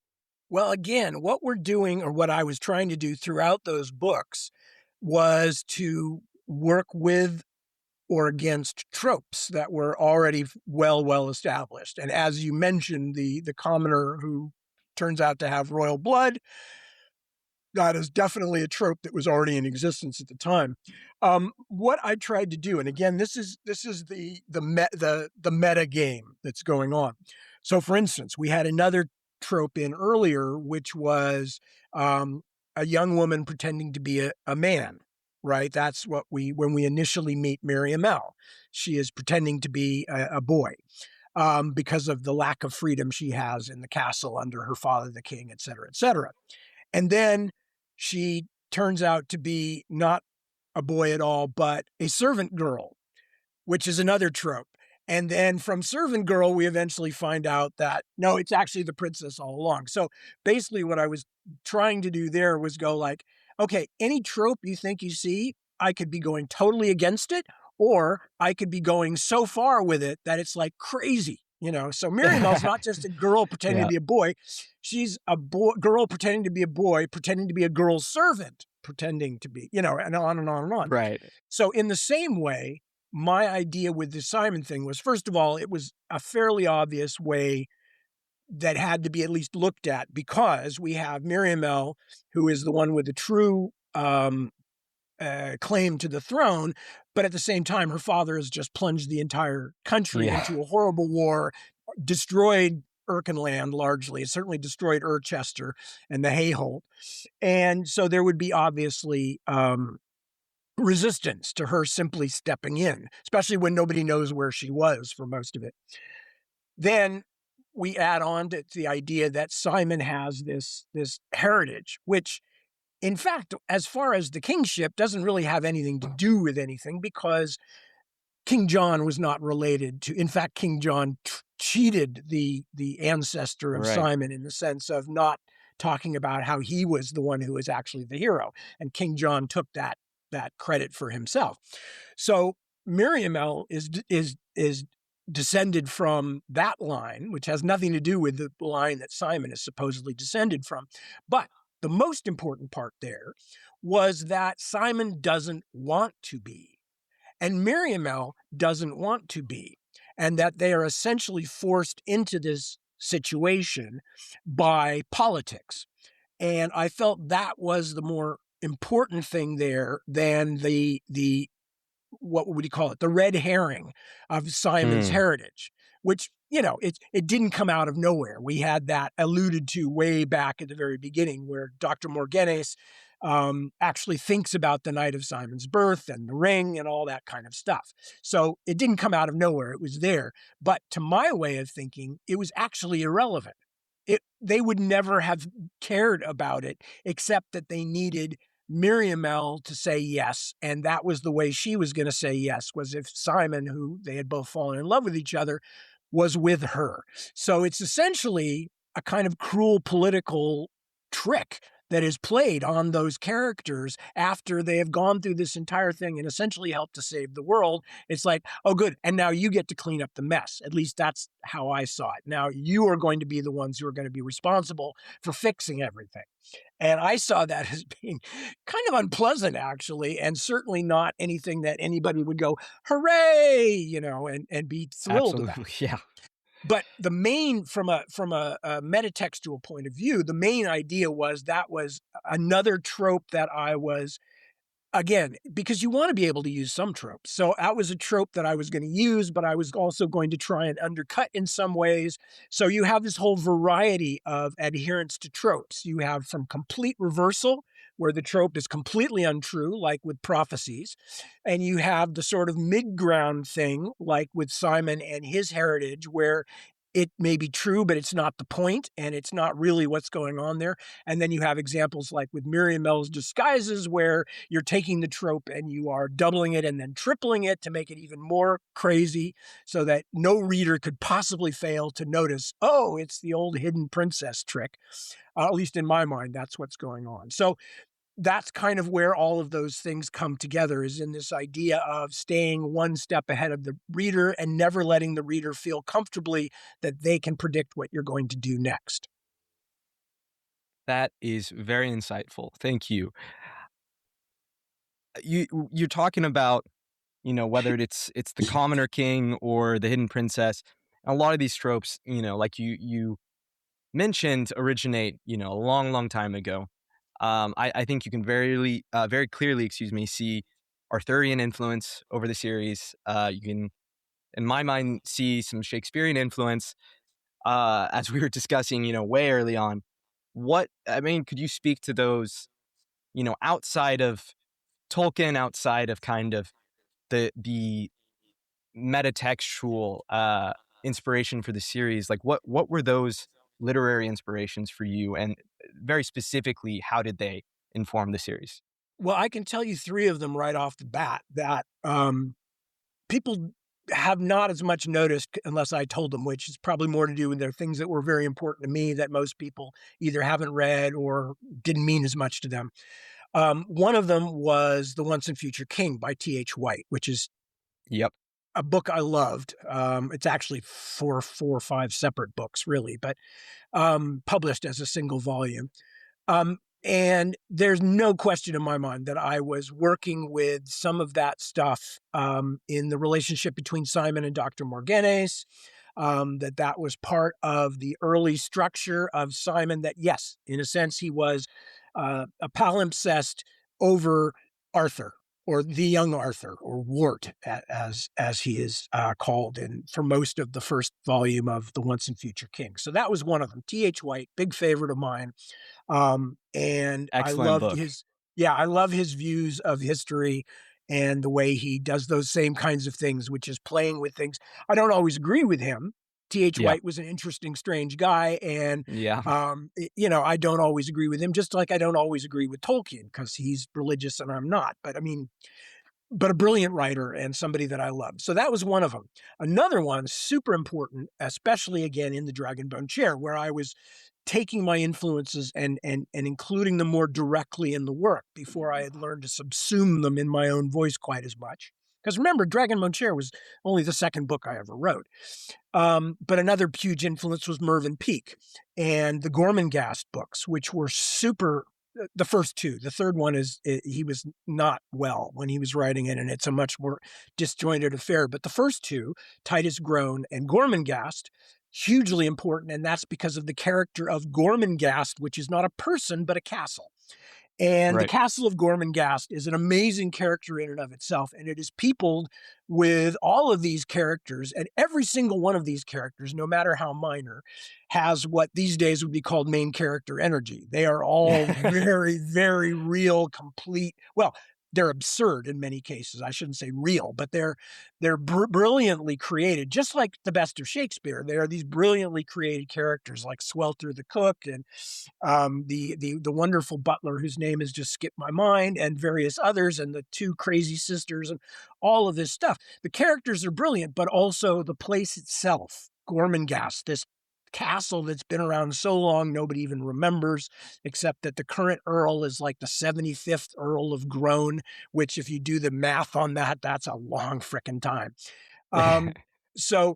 Speaker 2: Well, again, what we're doing, or what I was trying to do throughout those books, was to work with or against tropes that were already well established. And as you mentioned, the commoner who turns out to have royal blood, that is definitely a trope that was already in existence at the time. What I tried to do, and again, this is the meta game that's going on. So, for instance, we had another trope in earlier, which was a young woman pretending to be a man. Right, that's what when we initially meet Miriam L. She is pretending to be a boy because of the lack of freedom she has in the castle under her father, the king, et cetera, et cetera. And then she turns out to be not a boy at all, but a servant girl, which is another trope. And then from servant girl, we eventually find out that no, it's actually the princess all along. So basically, what I was trying to do there was go like, okay, any trope you think you see, I could be going totally against it, or I could be going so far with it that it's like crazy. So Miriamel's not just a girl pretending to
Speaker 1: Yeah,
Speaker 2: be a boy. She's a girl pretending to be a boy, pretending to be a girl's servant, pretending to be, and on and on and on.
Speaker 1: right.
Speaker 2: So in the same way, my idea with the Simon thing was, first of all, it was a fairly obvious way that had to be at least looked at because we have Miriam L, who is the one with the true claim to the throne, but at the same time, her father has just plunged the entire country
Speaker 1: Yeah,
Speaker 2: into a horrible war, destroyed Erkenland largely. It certainly destroyed Urchester and the Hayholt. And so there would be obviously resistance to her simply stepping in, especially when nobody knows where she was for most of it. Then we add on to the idea that Simon has this heritage, which in fact, as far as the kingship, doesn't really have anything to do with anything because King John was not related to. In fact, King John cheated the ancestor of
Speaker 1: right.
Speaker 2: Simon in the sense of not talking about how he was the one who was actually the hero, and King John took that credit for himself. So Miriamel is descended from that line, which has nothing to do with the line that Simon is supposedly descended from. But the most important part there was that Simon doesn't want to be, and Miriamel doesn't want to be, and that they are essentially forced into this situation by politics. And I felt that was the more important thing there than the what would you call it? The red herring of Simon's
Speaker 1: Mm,
Speaker 2: heritage, which, it didn't come out of nowhere. We had that alluded to way back at the very beginning where Dr. Morganis actually thinks about the night of Simon's birth and the ring and all that kind of stuff. So it didn't come out of nowhere. It was there. But to my way of thinking, it was actually irrelevant. They would never have cared about it except that they needed Miriamel to say yes, and that was the way she was going to say yes, was if Simon, who they had both fallen in love with each other, was with her. So it's essentially a kind of cruel political trick that is played on those characters after they have gone through this entire thing and essentially helped to save the world. It's like, oh, good. And now you get to clean up the mess. At least that's how I saw it. Now you are going to be the ones who are going to be responsible for fixing everything. And I saw that as being kind of unpleasant, actually, and certainly not anything that anybody would go, hooray, and be thrilled about.
Speaker 1: absolutely. Yeah.
Speaker 2: But the main, from a metatextual point of view, the main idea was that was another trope that I was Again, because you want to be able to use some tropes. So that was a trope that I was going to use, but I was also going to try and undercut in some ways. So you have this whole variety of adherence to tropes. You have from complete reversal, where the trope is completely untrue, like with prophecies. And you have the sort of mid ground thing, like with Simon and his heritage, where it may be true, but it's not the point, and it's not really what's going on there. And then you have examples like with Miriam Mel's disguises, where you're taking the trope and you are doubling it and then tripling it to make it even more crazy so that no reader could possibly fail to notice, oh, it's the old hidden princess trick. At least in my mind, that's what's going on. So that's kind of where all of those things come together, is in this idea of staying one step ahead of the reader and never letting the reader feel comfortably that they can predict what you're going to do next.
Speaker 1: That is very insightful. Thank you. You're talking about, whether it's the commoner king or the hidden princess. A lot of these tropes, like you mentioned, originate, a long, long time ago. I think you can very clearly, see Arthurian influence over the series. You can, in my mind, see some Shakespearean influence, as we were discussing, way early on. Could you speak to those, outside of Tolkien, outside of kind of the metatextual inspiration for the series? Like, what were those literary inspirations for you, and very specifically, how did they inform the series?
Speaker 2: Well, I can tell you three of them right off the bat that people have not as much noticed unless I told them, which is probably more to do with their things that were very important to me that most people either haven't read or didn't mean as much to them. One of them was The Once and Future King by T.H. White, which is
Speaker 1: Yep.
Speaker 2: a book I loved. It's actually four or five separate books, really, but published as a single volume. And there's no question in my mind that I was working with some of that stuff in the relationship between Simon and Dr. Morganes, that was part of the early structure of Simon, that, yes, in a sense, he was a palimpsest over Arthur, or the young Arthur, or Wart, as he is called in for most of the first volume of The Once and Future King. So that was one of them. T.H. White, big favorite of mine. And I
Speaker 1: Excellent
Speaker 2: loved
Speaker 1: book.
Speaker 2: his, yeah, I love his views of history and the way he does those same kinds of things, which is playing with things. I don't always agree with him. T.H.
Speaker 1: Yeah.
Speaker 2: White was an interesting, strange guy. And,
Speaker 1: Yeah.
Speaker 2: I don't always agree with him, just like I don't always agree with Tolkien because he's religious and I'm not. But I mean, but a brilliant writer and somebody that I loved. So that was one of them. Another one, super important, especially again in the Dragonbone chair, where I was taking my influences and including them more directly in the work before I had learned to subsume them in my own voice quite as much. Because remember, Dragonbone chair was only the second book I ever wrote. But another huge influence was Mervyn Peake and the Gormenghast books, which were super. The first two. The third one he was not well when he was writing it, and it's a much more disjointed affair. But the first two, Titus Groan and Gormenghast, hugely important, and that's because of the character of Gormenghast, which is not a person but a castle. And the
Speaker 1: Right.
Speaker 2: castle of Gormenghast is an amazing character in and of itself, and it is peopled with all of these characters, and every single one of these characters, no matter how minor, has what these days would be called main character energy. They are all very, very real, complete. Well, they're absurd in many cases. I shouldn't say real, but they're brilliantly created, just like the best of Shakespeare. They are these brilliantly created characters, like Swelter the cook and the wonderful butler whose name has just skipped my mind, and various others, and the two crazy sisters, and all of this stuff. The characters are brilliant, but also the place itself, Gormenghast, this castle that's been around so long nobody even remembers, except that the current earl is like the 75th Earl of Groan, which, if you do the math on that, that's a long frickin' time. So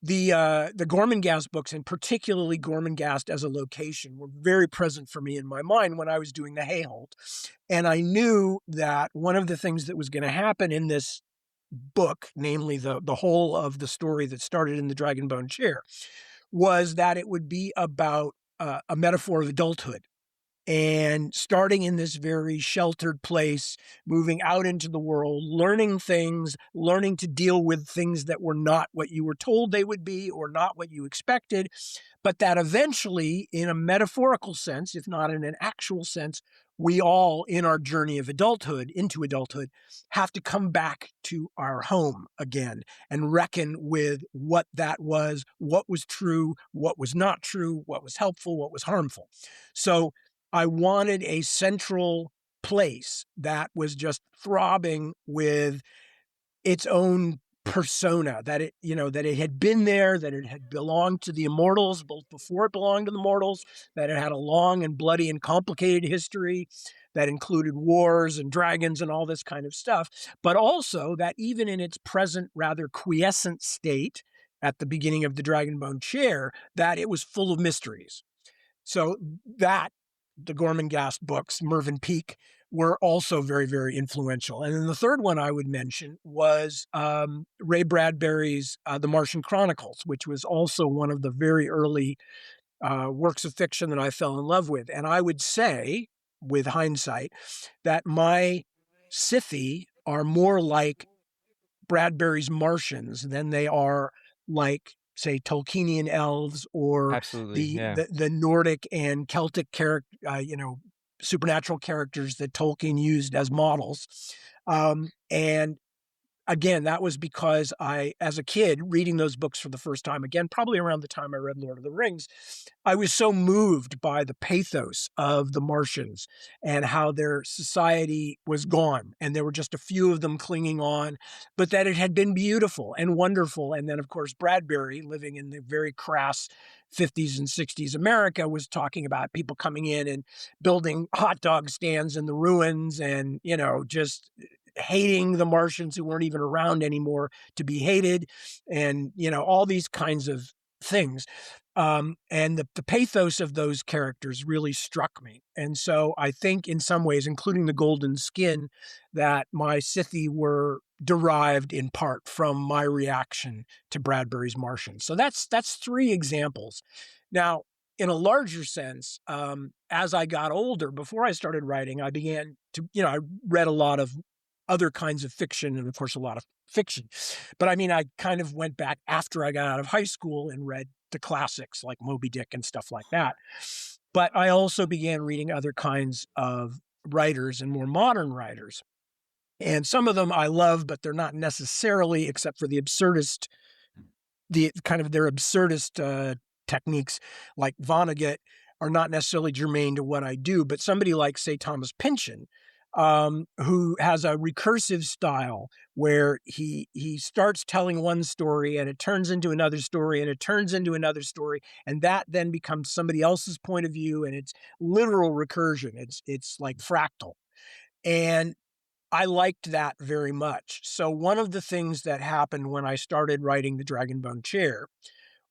Speaker 2: the Gormenghast books, and particularly Gormenghast as a location, were very present for me in my mind when I was doing the Hayholt. And I knew that one of the things that was going to happen in this book, namely the whole of the story that started in the Dragonbone chair, was that it would be about a metaphor of adulthood. and starting in this very sheltered place, moving out into the world, learning things, learning to deal with things that were not what you were told they would be or not what you expected, but that eventually, in a metaphorical sense, if not in an actual sense, we all, in our journey of adulthood, into adulthood, have to come back to our home again and reckon with what that was, what was true, what was not true, what was helpful, what was harmful. So I wanted a central place that was just throbbing with its own persona, that that it had been there, that it had belonged to the immortals both before it belonged to the mortals, that it had a long and bloody and complicated history that included wars and dragons and all this kind of stuff, but also that even in its present rather quiescent state at the beginning of the Dragonbone Chair, that it was full of mysteries. So that the Gormenghast books, Mervyn Peake, were also very, very influential. And then the third one I would mention was Ray Bradbury's The Martian Chronicles, which was also one of the very early works of fiction that I fell in love with. And I would say, with hindsight, that my Scythie are more like Bradbury's Martians than they are like, say, Tolkienian elves or
Speaker 1: Absolutely,
Speaker 2: the
Speaker 1: yeah.
Speaker 2: the, the Nordic and Celtic supernatural characters that Tolkien used as models. And again, that was because as a kid, reading those books for the first time, again, probably around the time I read Lord of the Rings, I was so moved by the pathos of the Martians and how their society was gone. And there were just a few of them clinging on, but that it had been beautiful and wonderful. And then, of course, Bradbury, living in the very crass 50s and 60s America, was talking about people coming in and building hot dog stands in the ruins and, just hating the Martians who weren't even around anymore to be hated, and all these kinds of things. And the pathos of those characters really struck me. And so I think in some ways, including the golden skin, that my Scythie were derived in part from my reaction to Bradbury's Martian. So that's three examples. Now, in a larger sense, as I got older, before I started writing, I began to, I read a lot of other kinds of fiction and, of course, a lot of fiction. But I mean, I kind of went back after I got out of high school and read the classics like Moby Dick and stuff like that. But I also began reading other kinds of writers and more modern writers. And some of them I love, but they're not necessarily, except for the kind of their absurdist techniques like Vonnegut, are not necessarily germane to what I do. But somebody like, say, Thomas Pynchon, who has a recursive style where he starts telling one story and it turns into another story and it turns into another story, and that then becomes somebody else's point of view, and it's literal recursion. It's like fractal. And I liked that very much. So one of the things that happened when I started writing The Dragonbone Chair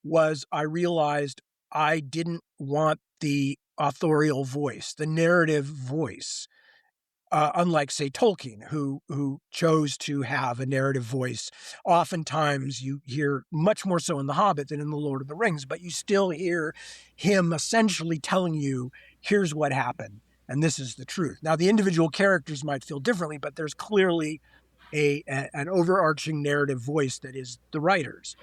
Speaker 2: was I realized I didn't want the authorial voice, the narrative voice, unlike, say, Tolkien, who chose to have a narrative voice. Oftentimes, you hear much more so in The Hobbit than in The Lord of the Rings, but you still hear him essentially telling you, "Here's what happened, and this is the truth." Now, the individual characters might feel differently, but there's clearly an overarching narrative voice that is the writer's.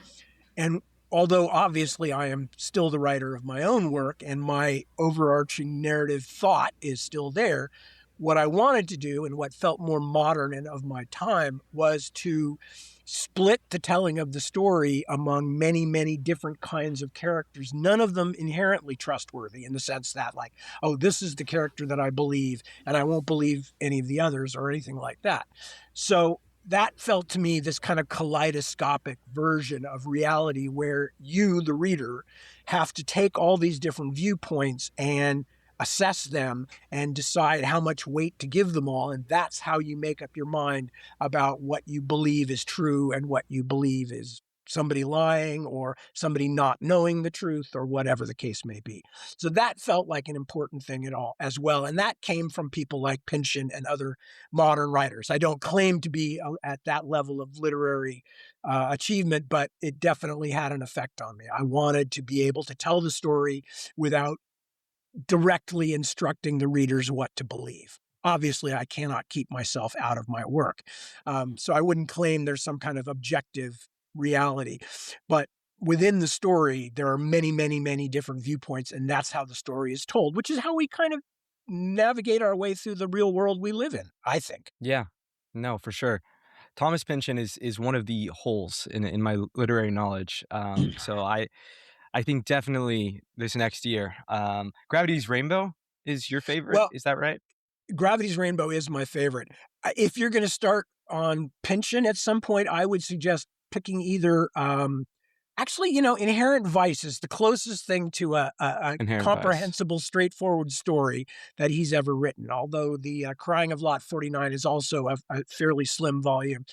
Speaker 2: And although obviously I am still the writer of my own work and my overarching narrative thought is still there, what I wanted to do and what felt more modern and of my time was to split the telling of the story among many, many different kinds of characters, none of them inherently trustworthy in the sense that, like, oh, this is the character that I believe and I won't believe any of the others or anything like that. So that felt to me this kind of kaleidoscopic version of reality where you, the reader, have to take all these different viewpoints and assess them and decide how much weight to give them all. And that's how you make up your mind about what you believe is true and what you believe is somebody lying or somebody not knowing the truth or whatever the case may be. So that felt like an important thing at all as well. And that came from people like Pynchon and other modern writers. I don't claim to be at that level of literary achievement, but it definitely had an effect on me. I wanted to be able to tell the story without directly instructing the readers what to believe. Obviously, I cannot keep myself out of my work. So I wouldn't claim there's some kind of objective reality. But within the story, there are many, many, many different viewpoints, and that's how the story is told, which is how we kind of navigate our way through the real world we live in, I think.
Speaker 1: Yeah. No, for sure. Thomas Pynchon is one of the holes in my literary knowledge. So I think definitely this next year, Gravity's Rainbow is your favorite.
Speaker 2: Well,
Speaker 1: Is that right?
Speaker 2: Gravity's Rainbow is my favorite. If you're going to start on Pynchon at some point, I would suggest picking either. Actually, Inherent Vice is the closest thing to a
Speaker 1: Inherent Vice.
Speaker 2: comprehensible, straightforward story that he's ever written. Although the Crying of Lot 49 is also a fairly slim volume.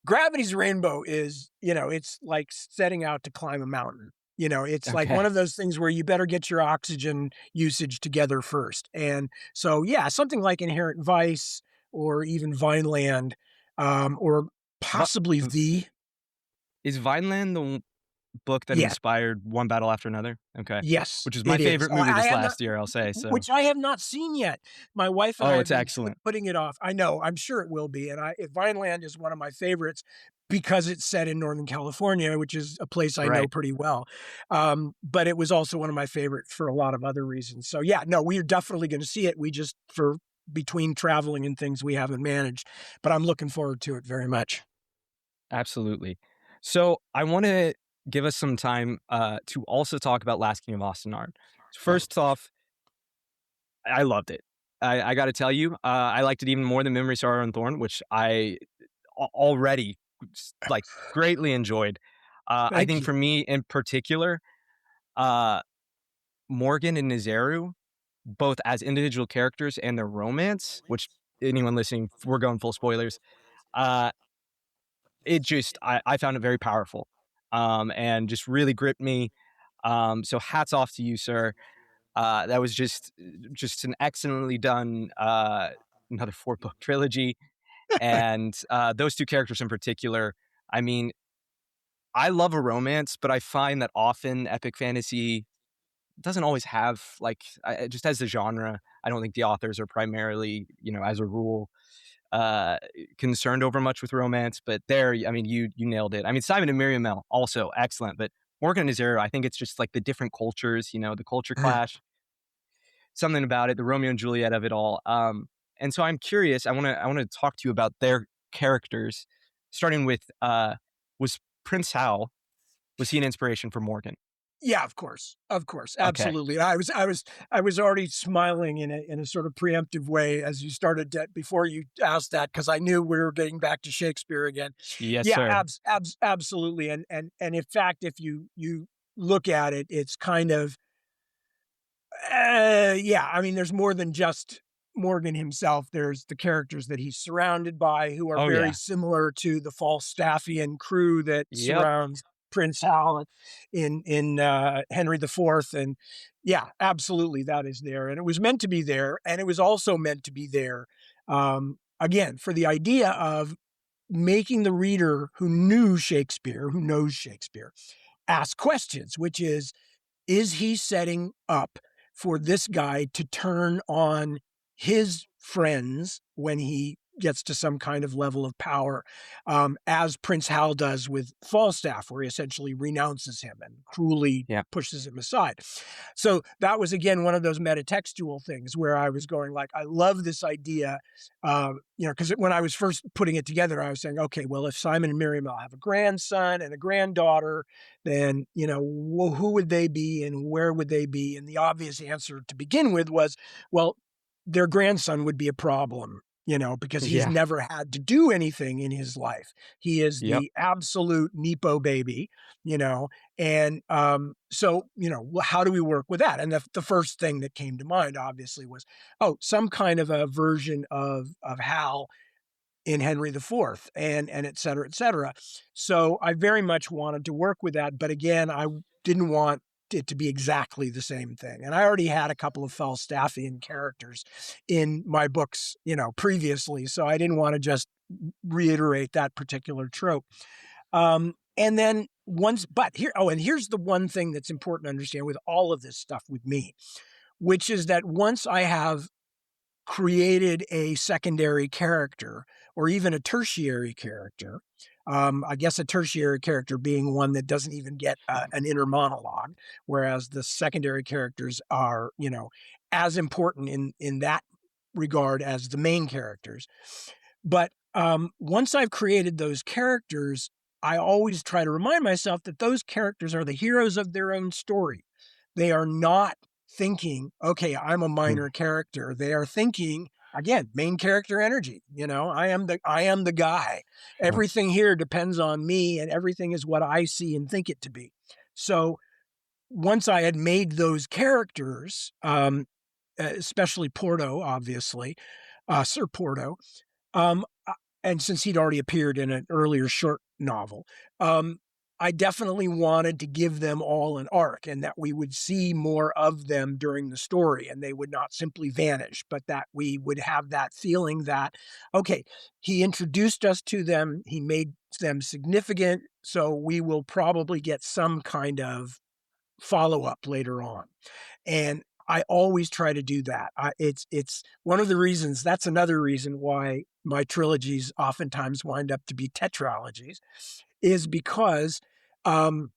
Speaker 2: Gravity's Rainbow is, it's like setting out to climb a mountain. It's like one
Speaker 1: Okay.
Speaker 2: of those things where you better get your oxygen usage together first. And so, yeah, something like Inherent Vice or even Vineland, or
Speaker 1: Vi-
Speaker 2: possibly V.
Speaker 1: is Vineland book that
Speaker 2: Yes,
Speaker 1: inspired One Battle After Another? Okay.
Speaker 2: yes,
Speaker 1: Which is my
Speaker 2: it is.
Speaker 1: favorite movie
Speaker 2: I
Speaker 1: this
Speaker 2: have not,
Speaker 1: last year, I'll say. So,
Speaker 2: which I have not seen yet. My wife and I
Speaker 1: oh,
Speaker 2: have
Speaker 1: it's
Speaker 2: been
Speaker 1: excellent.
Speaker 2: putting it off. I know, I'm sure it will be. And Vineland is one of my favorites because it's set in Northern California, which is a place I know
Speaker 1: Right.
Speaker 2: pretty well. But it was also one of my favorites for a lot of other reasons. So yeah, no, we are definitely going to see it. We just, for between traveling and things, we haven't managed, but I'm looking forward to it very much.
Speaker 1: Absolutely. So I want to give us some time to also talk about Last King of Ostenard. So first off, I loved it. I got to tell you, I liked it even more than Memory, Sorrow, and Thorn, which I already like greatly enjoyed. I
Speaker 2: Thank
Speaker 1: think
Speaker 2: you.
Speaker 1: for me in particular, uh, Morgan and Nazaru, both as individual characters and their romance, which anyone listening, we're going full spoilers. Uh, I found it very powerful, and just really gripped me. So hats off to you, sir. That was just an excellently done another 4-book trilogy, and those two characters in particular. I mean, I love a romance, but I find that often epic fantasy doesn't always have just as a genre. I don't think the authors are primarily, as a rule, uh, concerned over much with romance. But there, I mean, you nailed it. I mean, Simon and Miriam Mel also excellent, but Morgan and Zero, I think it's just like the different cultures, the culture clash, something about it, the Romeo and Juliet of it all. And so I'm curious. I want to talk to you about their characters, starting with was Prince Hal, was he an inspiration for Morgan?
Speaker 2: Yeah, of course,
Speaker 1: Okay.
Speaker 2: absolutely. I was already smiling in a sort of preemptive way as you started to, before you asked that, because I knew we were getting back to Shakespeare again.
Speaker 1: Yes,
Speaker 2: Yeah,
Speaker 1: sir.
Speaker 2: absolutely. And in fact, if you look at it, it's kind of yeah, I mean, there's more than just Morgan himself. There's the characters that he's surrounded by who are
Speaker 1: Oh
Speaker 2: very
Speaker 1: yeah.
Speaker 2: similar to the Falstaffian crew that
Speaker 1: Yep.
Speaker 2: surrounds Prince Hal in Henry IV. And yeah, absolutely, that is there. And it was meant to be there. And it was also meant to be there, again, for the idea of making the reader who knew Shakespeare, who knows Shakespeare, ask questions, which is he setting up for this guy to turn on his friends when he gets to some kind of level of power, as Prince Hal does with Falstaff, where he essentially renounces him and cruelly
Speaker 1: Yeah.
Speaker 2: pushes him aside. So that was again one of those metatextual things where I was going like, I love this idea, because when I was first putting it together, I was saying, okay, well, if Simon and Miriam will have a grandson and a granddaughter, then well, who would they be and where would they be? And the obvious answer to begin with was, well, their grandson would be a problem, because he's
Speaker 1: Yeah.
Speaker 2: never had to do anything in his life. He is
Speaker 1: Yep.
Speaker 2: the absolute Nepo baby, and so how do we work with that? And the first thing that came to mind, obviously, was some kind of a version of Hal in Henry IV, and et cetera, et cetera. So I very much wanted to work with that, but again, I didn't want it to be exactly the same thing. And I already had a couple of Falstaffian characters in my books, previously, so I didn't want to just reiterate that particular trope. And then and here's the one thing that's important to understand with all of this stuff with me. which is that once I have created a secondary character or even a tertiary character. I guess a tertiary character being one that doesn't even get an inner monologue, whereas the secondary characters are, as important in that regard as the main characters. But once I've created those characters, I always try to remind myself that those characters are the heroes of their own story. They are not thinking, okay, I'm a minor character. They are thinking, again, main character energy. I am the guy. Everything here depends on me, and everything is what I see and think it to be. So once I had made those characters, especially Porto, obviously, Sir Porto, and since he'd already appeared in an earlier short novel, I definitely wanted to give them all an arc, and that we would see more of them during the story, and they would not simply vanish, but that we would have that feeling that, okay, he introduced us to them, he made them significant, so we will probably get some kind of follow-up later on. And I always try to do that. It's one of the reasons. That's another reason why my trilogies oftentimes wind up to be tetralogies, is because um,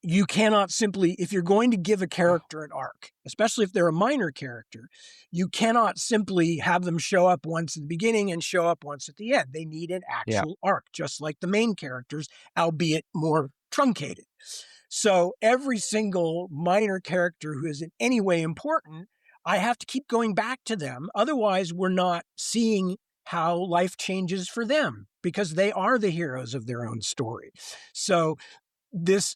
Speaker 2: you cannot simply, if you're going to give a character an arc, especially if they're a minor character, you cannot simply have them show up once at the beginning and show up once at the end. They need an
Speaker 1: Yeah.
Speaker 2: actual arc, just like the main characters, albeit more truncated. So every single minor character who is in any way important, I have to keep going back to them. Otherwise, we're not seeing how life changes for them, because they are the heroes of their own story. So this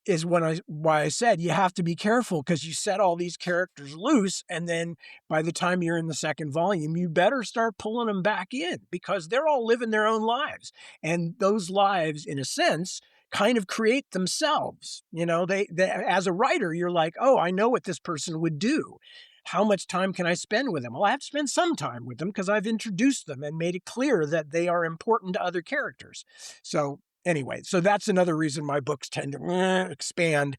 Speaker 2: is why I said you have to be careful, because you set all these characters loose, and then by the time you're in the second volume, you better start pulling them back in, because they're all living their own lives. And those lives, in a sense, kind of create themselves. They as a writer, you're like, oh, I know what this person would do. How much time can I spend with them? Well, I have to spend some time with them because I've introduced them and made it clear that they are important to other characters. So anyway, so that's another reason my books tend to expand,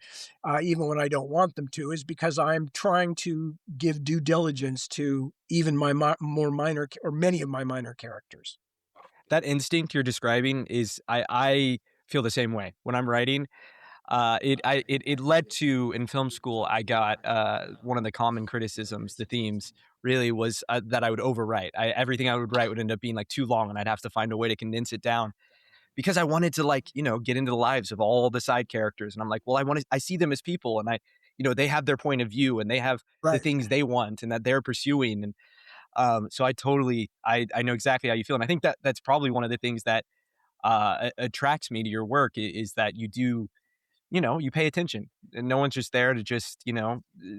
Speaker 2: even when I don't want them to, is because I'm trying to give due diligence to even my more minor, or many of my minor characters.
Speaker 1: That instinct you're describing is I feel the same way when I'm writing. It led to, in film school, I got one of the common criticisms, the themes really was that I would overwrite. Everything I would write would end up being like too long, and I'd have to find a way to condense it down, because I wanted to, like, get into the lives of all the side characters. And I'm like, well, I see them as people, and they have their point of view, and they have the
Speaker 2: Right.
Speaker 1: things they want and that they're pursuing. And so I know exactly how you feel. And I think that that's probably one of the things that attracts me to your work, is that you do, you pay attention, and no one's just there to just,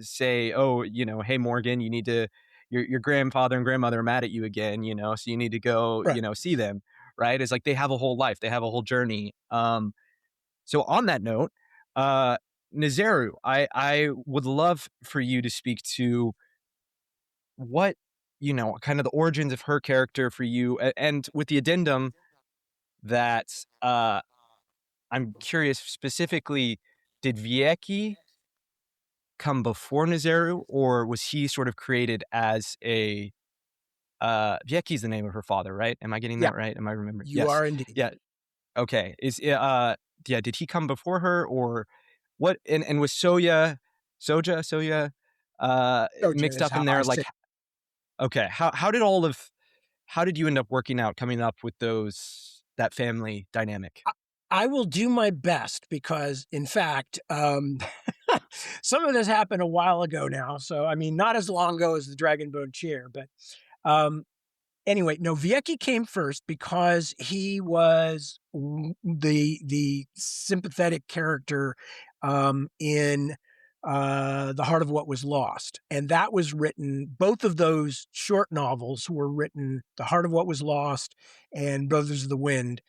Speaker 1: say, oh, hey, Morgan, you need to, your grandfather and grandmother are mad at you again, so you need to go,
Speaker 2: Right.
Speaker 1: see them. Right. It's like they have a whole life, they have a whole journey. So on that note, uh, Nazaru, I would love for you to speak to what, kind of the origins of her character for you, and with the addendum that I'm curious specifically, did Vieki come before Nazaru, or was he sort of created as a Vieki's the name of her father, right? Am I getting
Speaker 2: Yeah,
Speaker 1: that right? Am I remembering?
Speaker 2: you
Speaker 1: Yes.
Speaker 2: are indeed.
Speaker 1: Yeah. Okay. Yeah, did he come before her, or what? And was Soja
Speaker 2: Soja
Speaker 1: mixed
Speaker 2: is
Speaker 1: up
Speaker 2: how
Speaker 1: in
Speaker 2: I
Speaker 1: there?
Speaker 2: say
Speaker 1: Like,
Speaker 2: it.
Speaker 1: okay, how did you end up working out, coming up with that family dynamic?
Speaker 2: I will do my best because, in fact, some of this happened a while ago now. So, I mean, not as long ago as the Dragonbone Chair, but um, anyway, no, Vieki came first because he was the sympathetic character in The Heart of What Was Lost. And that was written, both of those short novels were written, The Heart of What Was Lost and Brothers of the Wind.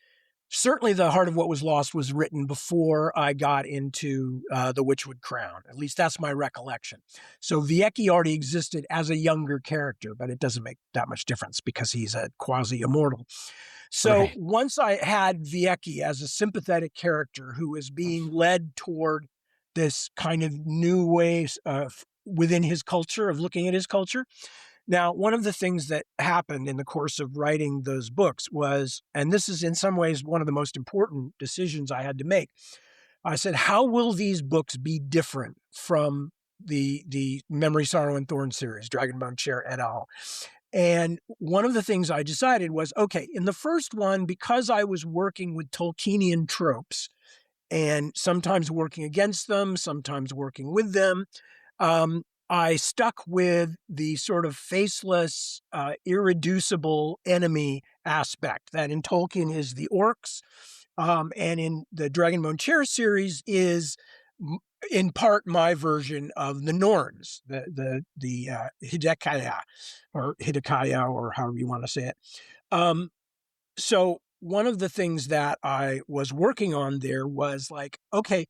Speaker 2: Certainly, The Heart of What Was Lost was written before I got into The Witchwood Crown. At least that's my recollection. So Vieki already existed as a younger character, but it doesn't make that much difference because he's a quasi-immortal. So
Speaker 1: Right.
Speaker 2: once I had Vieki as a sympathetic character who is being led toward this kind of new way within his culture, of looking at his culture. Now, one of the things that happened in the course of writing those books was, and this is in some ways one of the most important decisions I had to make. I said, how will these books be different from the Memory, Sorrow, and Thorn series, Dragonbone Chair et al.? And one of the things I decided was, okay, in the first one, because I was working with Tolkienian tropes and sometimes working against them, sometimes working with them, I stuck with the sort of faceless, irreducible enemy aspect that in Tolkien is the orcs, and in the Dragonbone Chair series is in part my version of the Norns, the Hidakaya, or however you want to say it. Um, so one of the things that I was working on there was like, okay,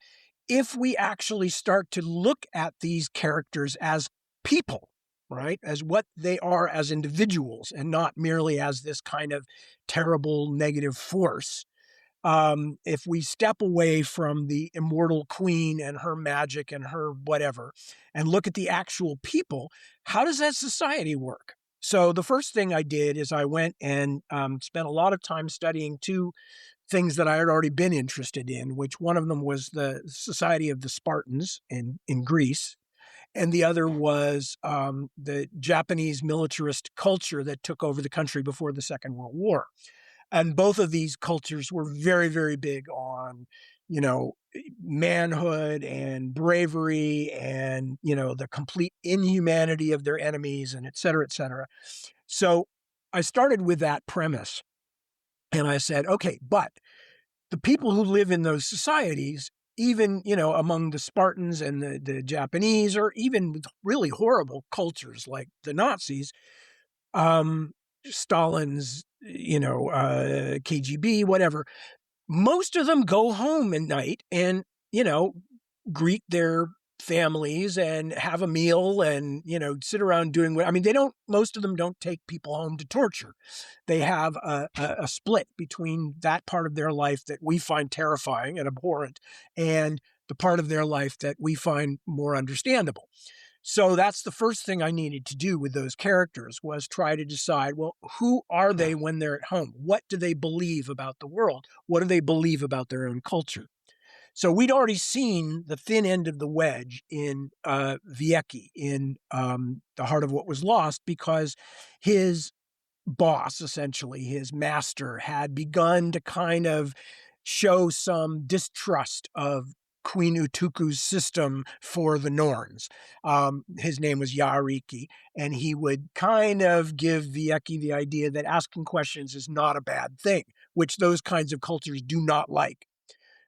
Speaker 2: if we actually start to look at these characters as people, right, as what they are as individuals and not merely as this kind of terrible negative force, if we step away from the immortal queen and her magic and her whatever and look at the actual people, how does that society work? So the first thing I did is I went and spent a lot of time studying two things that I had already been interested in, which one of them was the Society of the Spartans in Greece, and the other was the Japanese militarist culture that took over the country before the Second World War. And both of these cultures were very, very big on, manhood and bravery and, the complete inhumanity of their enemies and et cetera, et cetera. So I started with that premise and I said, okay, but the people who live in those societies, even, among the Spartans and the Japanese, or even with really horrible cultures like the Nazis, Stalin's, KGB, whatever, most of them go home at night and, greet their families and have a meal and, sit around doing what, I mean, most of them don't take people home to torture. They have a split between that part of their life that we find terrifying and abhorrent and the part of their life that we find more understandable. So that's the first thing I needed to do with those characters was try to decide, well, who are they when they're at home? What do they believe about the world? What do they believe about their own culture? So we'd already seen the thin end of the wedge in Vieki in The Heart of What Was Lost because his boss, essentially, his master, had begun to kind of show some distrust of Queen Utuku's system for the Norns. His name was Yariki, and he would kind of give Vieki the idea that asking questions is not a bad thing, which those kinds of cultures do not like.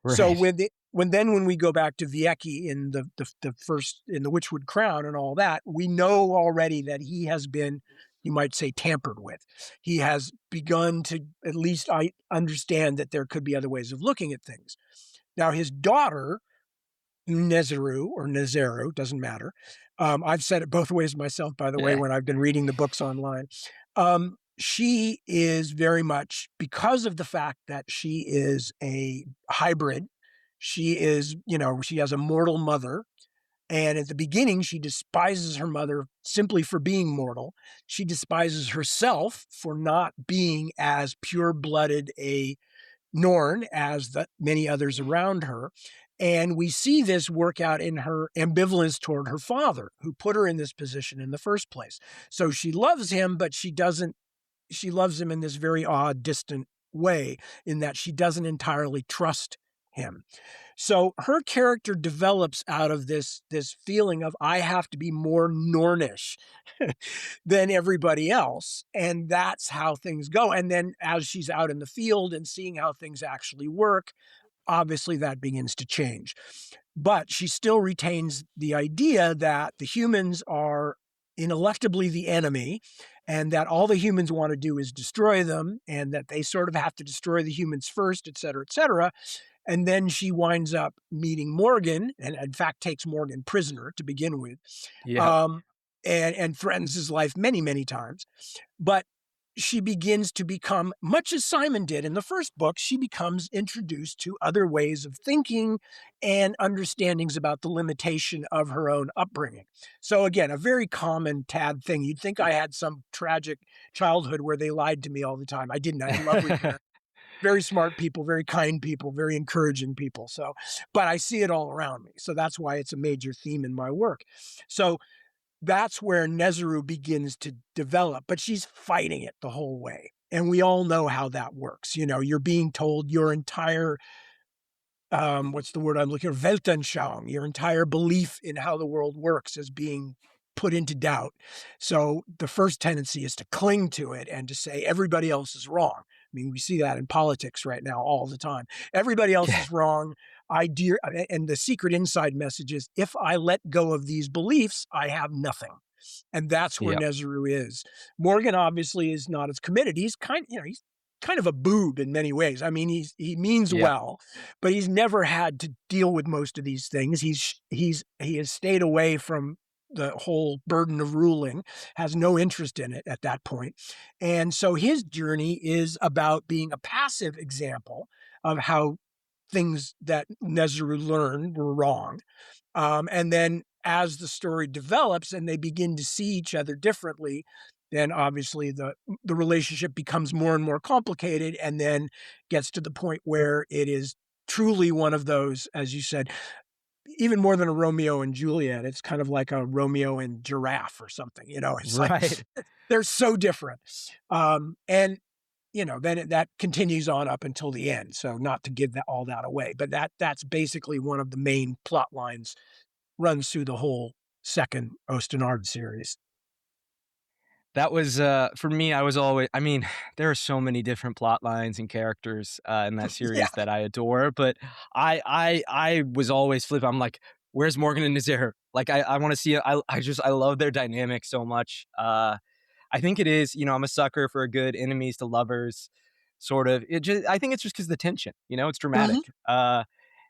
Speaker 2: So
Speaker 1: Right.
Speaker 2: when we go back to Vieki in the first in the Witchwood Crown and all that, we know already that he has been, you might say, tampered with. He has begun to at least I understand that there could be other ways of looking at things. Now his daughter Nezeru, doesn't matter. I've said it both ways myself, by the way,
Speaker 1: Yeah.
Speaker 2: when I've been reading the books online. She is very much, because of the fact that she is a hybrid, she is, she has a mortal mother. And at the beginning, she despises her mother simply for being mortal. She despises herself for not being as pure blooded a Norn as the many others around her. And we see this work out in her ambivalence toward her father, who put her in this position in the first place. So she loves him, but she loves him in this very odd, distant way, in that she doesn't entirely trust him. So her character develops out of this feeling of, I have to be more Nornish than everybody else. And that's how things go. And then as she's out in the field and seeing how things actually work, obviously that begins to change. But she still retains the idea that the humans are ineluctably the enemy and that all the humans want to do is destroy them and that they sort of have to destroy the humans first, et cetera, et cetera. And then she winds up meeting Morgan and in fact takes Morgan prisoner to begin with,
Speaker 1: Yeah.
Speaker 2: um, and threatens his life many, many times. But she begins to become, much as Simon did in the first book, she becomes introduced to other ways of thinking and understandings about the limitation of her own upbringing. So again, a very common Tad thing. You'd think I had some tragic childhood where they lied to me all the time. I didn't. I had lovely parents, very smart people, very kind people, very encouraging people. So, but I see it all around me. So that's why it's a major theme in my work. So that's where Nezuru begins to develop, but she's fighting it the whole way. And we all know how that works. You know, you're being told your entire, what's the word I'm looking for? Weltanschauung, your entire belief in how the world works is being put into doubt. So the first tendency is to cling to it and to say everybody else is wrong. I mean, we see that in politics right now all the time. Everybody else
Speaker 1: Yeah.
Speaker 2: is wrong. And the secret inside message is if I let go of these beliefs, I have nothing. And that's where
Speaker 1: Yep.
Speaker 2: Nezuru is. Morgan obviously is not as committed. He's kind of a boob in many ways. I mean, he means
Speaker 1: Yep.
Speaker 2: well, but he's never had to deal with most of these things. He has stayed away from the whole burden of ruling, has no interest in it at that point. And so his journey is about being a passive example of how things that Nezuru learned were wrong. And then as the story develops and they begin to see each other differently, then obviously the relationship becomes more and more complicated and then gets to the point where it is truly one of those, as you said, even more than a Romeo and Juliet. It's kind of like a Romeo and Giraffe or something, you know, it's like
Speaker 1: Right.
Speaker 2: they're so different. And then that continues on up until the end. So not to give all that away, but that's basically one of the main plot lines runs through the whole second Ostenard series.
Speaker 1: That was, for me, I mean, there are so many different plot llines and characters, in that
Speaker 2: Yeah.
Speaker 1: series that I adore, but I was always flipped. I'm like, "Where's Morgan and Nazaire?" Like, I wanna see it. I love their dynamic so much. I think it is, I'm a sucker for a good enemies to lovers sort of. I think it's just because the tension, it's
Speaker 2: Mhm.
Speaker 1: dramatic.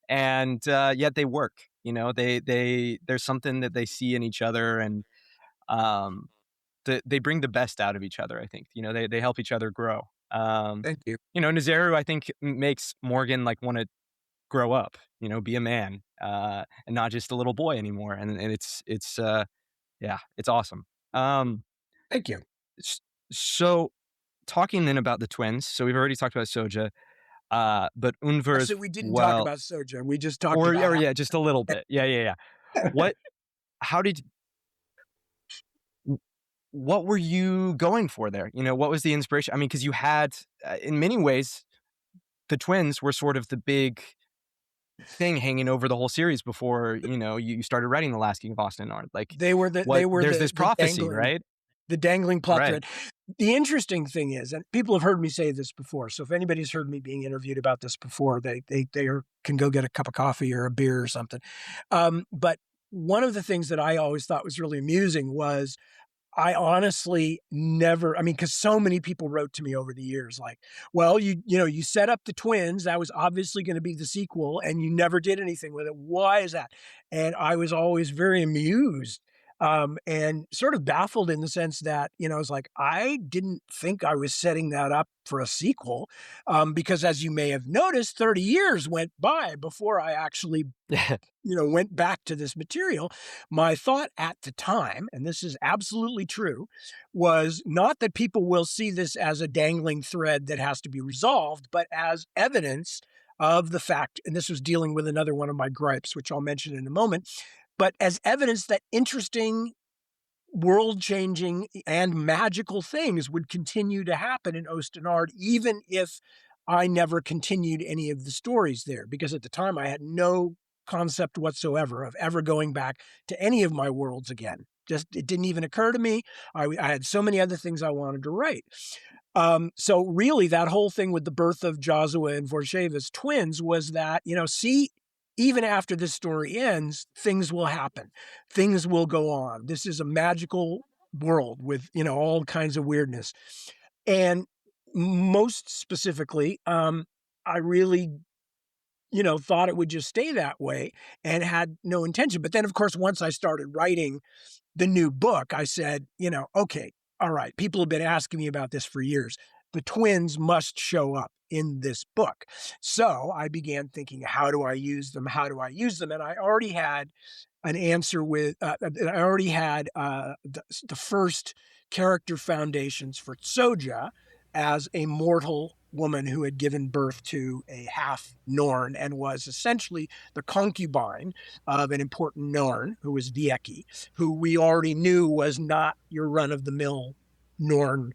Speaker 1: And, yet they work, there's something that they see in each other, and, um they bring the best out of each other, I think. They help each other grow.
Speaker 2: Thank you.
Speaker 1: Nazaru, I think, makes Morgan like want to grow up, be a man, and not just a little boy anymore. And yeah, it's awesome. Um,
Speaker 2: Thank you.
Speaker 1: s- so talking then about the twins. So we've already talked about Soja, but Unver's,
Speaker 2: So we didn't talk
Speaker 1: well,
Speaker 2: about Soja. We just talked
Speaker 1: or
Speaker 2: about
Speaker 1: yeah, just a little bit. Yeah, yeah, yeah. What? How did? What were you going for there? What was the inspiration? I mean, because you had, in many ways, the twins were sort of the big thing hanging over the whole series before, you started writing The Last King of Ostenard. Like,
Speaker 2: they were
Speaker 1: there's this
Speaker 2: the
Speaker 1: prophecy,
Speaker 2: dangling
Speaker 1: right?
Speaker 2: plot
Speaker 1: Right.
Speaker 2: thread. The interesting thing is, and people have heard me say this before, so if anybody's heard me being interviewed about this before, can go get a cup of coffee or a beer or something. But one of the things that I always thought was really amusing was I honestly never, I mean, because so many people wrote to me over the years, like, well, you set up the twins. That was obviously going to be the sequel, and you never did anything with it. Why is that? And I was always very amused, and sort of baffled in the sense that, I was like, I didn't think I was setting that up for a sequel, because as you may have noticed, 30 years went by before I actually went back to this material. My thought at the time, and this is absolutely true, was not that people will see this as a dangling thread that has to be resolved, but as evidence of the fact, and this was dealing with another one of my gripes, which I'll mention in a moment, but as evidence that interesting, world changing, and magical things would continue to happen in Ostenard, even if I never continued any of the stories there, because at the time I had no concept whatsoever of ever going back to any of my worlds again. Just, it didn't even occur to me. I had so many other things I wanted to write. So really that whole thing with the birth of Josua and Vorsheva's twins was that, see, even after this story ends, things will happen. Things will go on. This is a magical world with, all kinds of weirdness. And most specifically, I really, thought it would just stay that way and had no intention. But then, of course, once I started writing the new book, I said, okay, all right, people have been asking me about this for years. The twins must show up in this book. So I began thinking, how do I use them? How do I use them? And I already had an answer with, I already had the first character foundations for Soja as a mortal woman who had given birth to a half Norn and was essentially the concubine of an important Norn who was Vieki, who we already knew was not your run of the mill Norn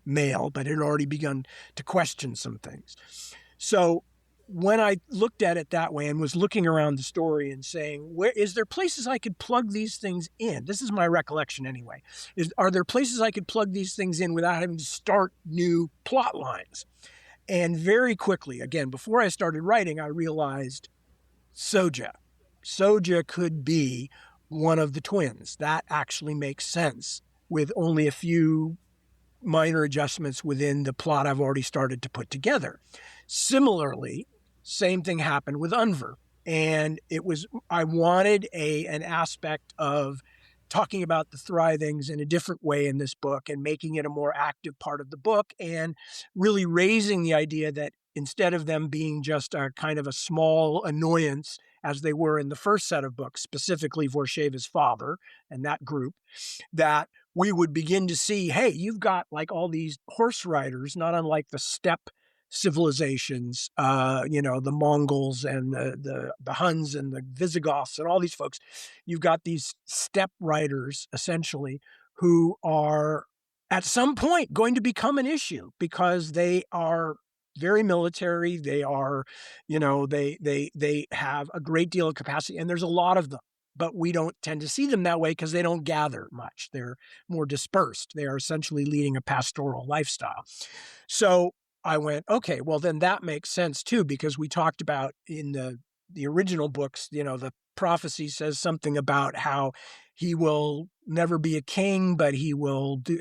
Speaker 2: male, but had already begun to question some things. So when I looked at it that way and was looking around the story and saying, where is there places I could plug these things in? This is my recollection anyway. Are there places I could plug these things in without having to start new plot lines? And very quickly, again, before I started writing, I realized Soja. Soja could be one of the twins. That actually makes sense with only a few minor adjustments within the plot I've already started to put together. Similarly, same thing happened with Unver. And I wanted an aspect of talking about the Thrivings in a different way in this book and making it a more active part of the book and really raising the idea that instead of them being just a kind of a small annoyance as they were in the first set of books, specifically Vorsheva's father and that group, that we would begin to see, hey, you've got like all these horse riders, not unlike the steppe civilizations, the Mongols and the Huns and the Visigoths and all these folks. You've got these steppe riders, essentially, who are at some point going to become an issue because they are very military. They are, they have a great deal of capacity, and there's a lot of them. But we don't tend to see them that way because they don't gather much. They're more dispersed. They are essentially leading a pastoral lifestyle. So I went, okay, well, then that makes sense too, because we talked about in the original books, the prophecy says something about how he will never be a king, but he will do,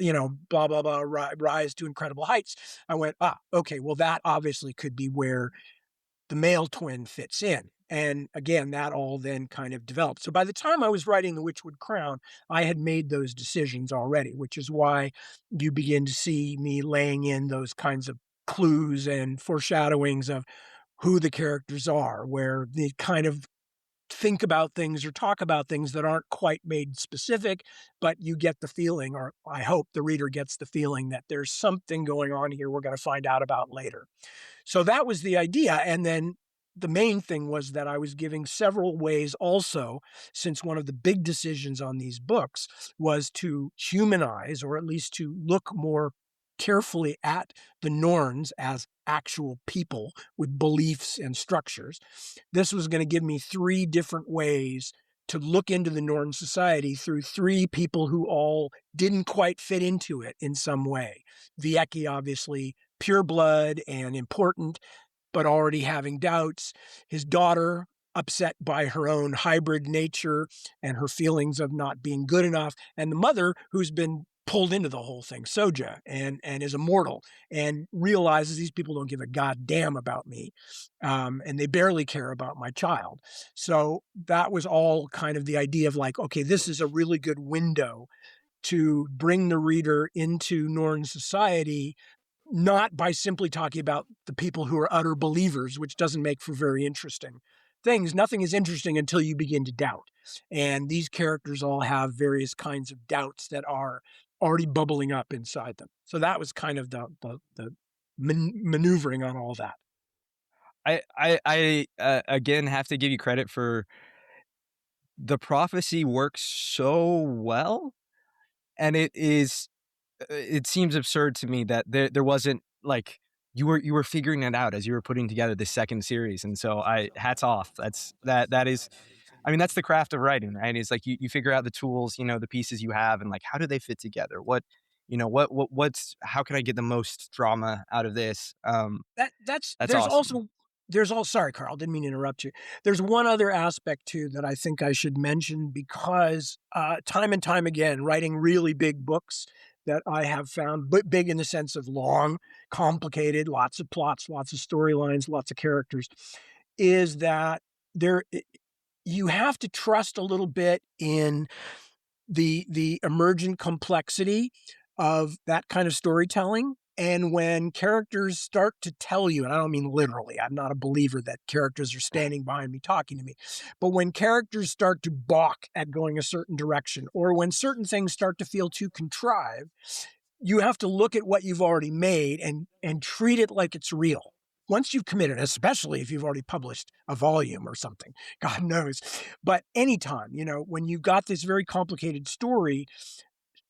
Speaker 2: blah, blah, blah, rise to incredible heights. I went, okay, well, that obviously could be where the male twin fits in. And again, that all then kind of developed. So by the time I was writing The Witchwood Crown, I had made those decisions already, which is why you begin to see me laying in those kinds of clues and foreshadowings of who the characters are, where they kind of think about things or talk about things that aren't quite made specific, but you get the feeling, or I hope the reader gets the feeling that there's something going on here we're going to find out about later. So that was the idea. And then the main thing was that I was giving several ways also, since one of the big decisions on these books was to humanize, or at least to look more carefully at the Norns as actual people with beliefs and structures. This was going to give me 3 different ways to look into the Norn society through 3 people who all didn't quite fit into it in some way. Vieki, obviously, pure blood and important, but already having doubts. His daughter, upset by her own hybrid nature and her feelings of not being good enough. And the mother, who's been pulled into the whole thing, Soja, and is immortal and realizes these people don't give a goddamn about me. And they barely care about my child. So that was all kind of the idea of like, okay, this is a really good window to bring the reader into Norn society, not by simply talking about the people who are utter believers, which doesn't make for very interesting things. Nothing is interesting until you begin to doubt. And these characters all have various kinds of doubts that are already bubbling up inside them. So that was kind of the maneuvering on all that.
Speaker 1: I again have to give you credit for the prophecy works so well, and it seems absurd to me that there wasn't like you were figuring it out as you were putting together the second series, and so I hats off. That is, I mean, that's the craft of writing, right? It's like you figure out the tools, the pieces you have, and like how do they fit together? What's how can I get the most drama out of this?
Speaker 2: That's
Speaker 1: That's awesome.
Speaker 2: there's all sorry, Carl, didn't mean to interrupt you. There's one other aspect too that I think I should mention because time and time again, writing really big books that I have found, but big in the sense of long, complicated, lots of plots, lots of storylines, lots of characters, is that there you have to trust a little bit in the emergent complexity of that kind of storytelling. And when characters start to tell you, and I don't mean literally, I'm not a believer that characters are standing behind me talking to me, but when characters start to balk at going a certain direction, or when certain things start to feel too contrived, you have to look at what you've already made and treat it like it's real. Once you've committed, especially if you've already published a volume or something, God knows. But anytime, when you've got this very complicated story,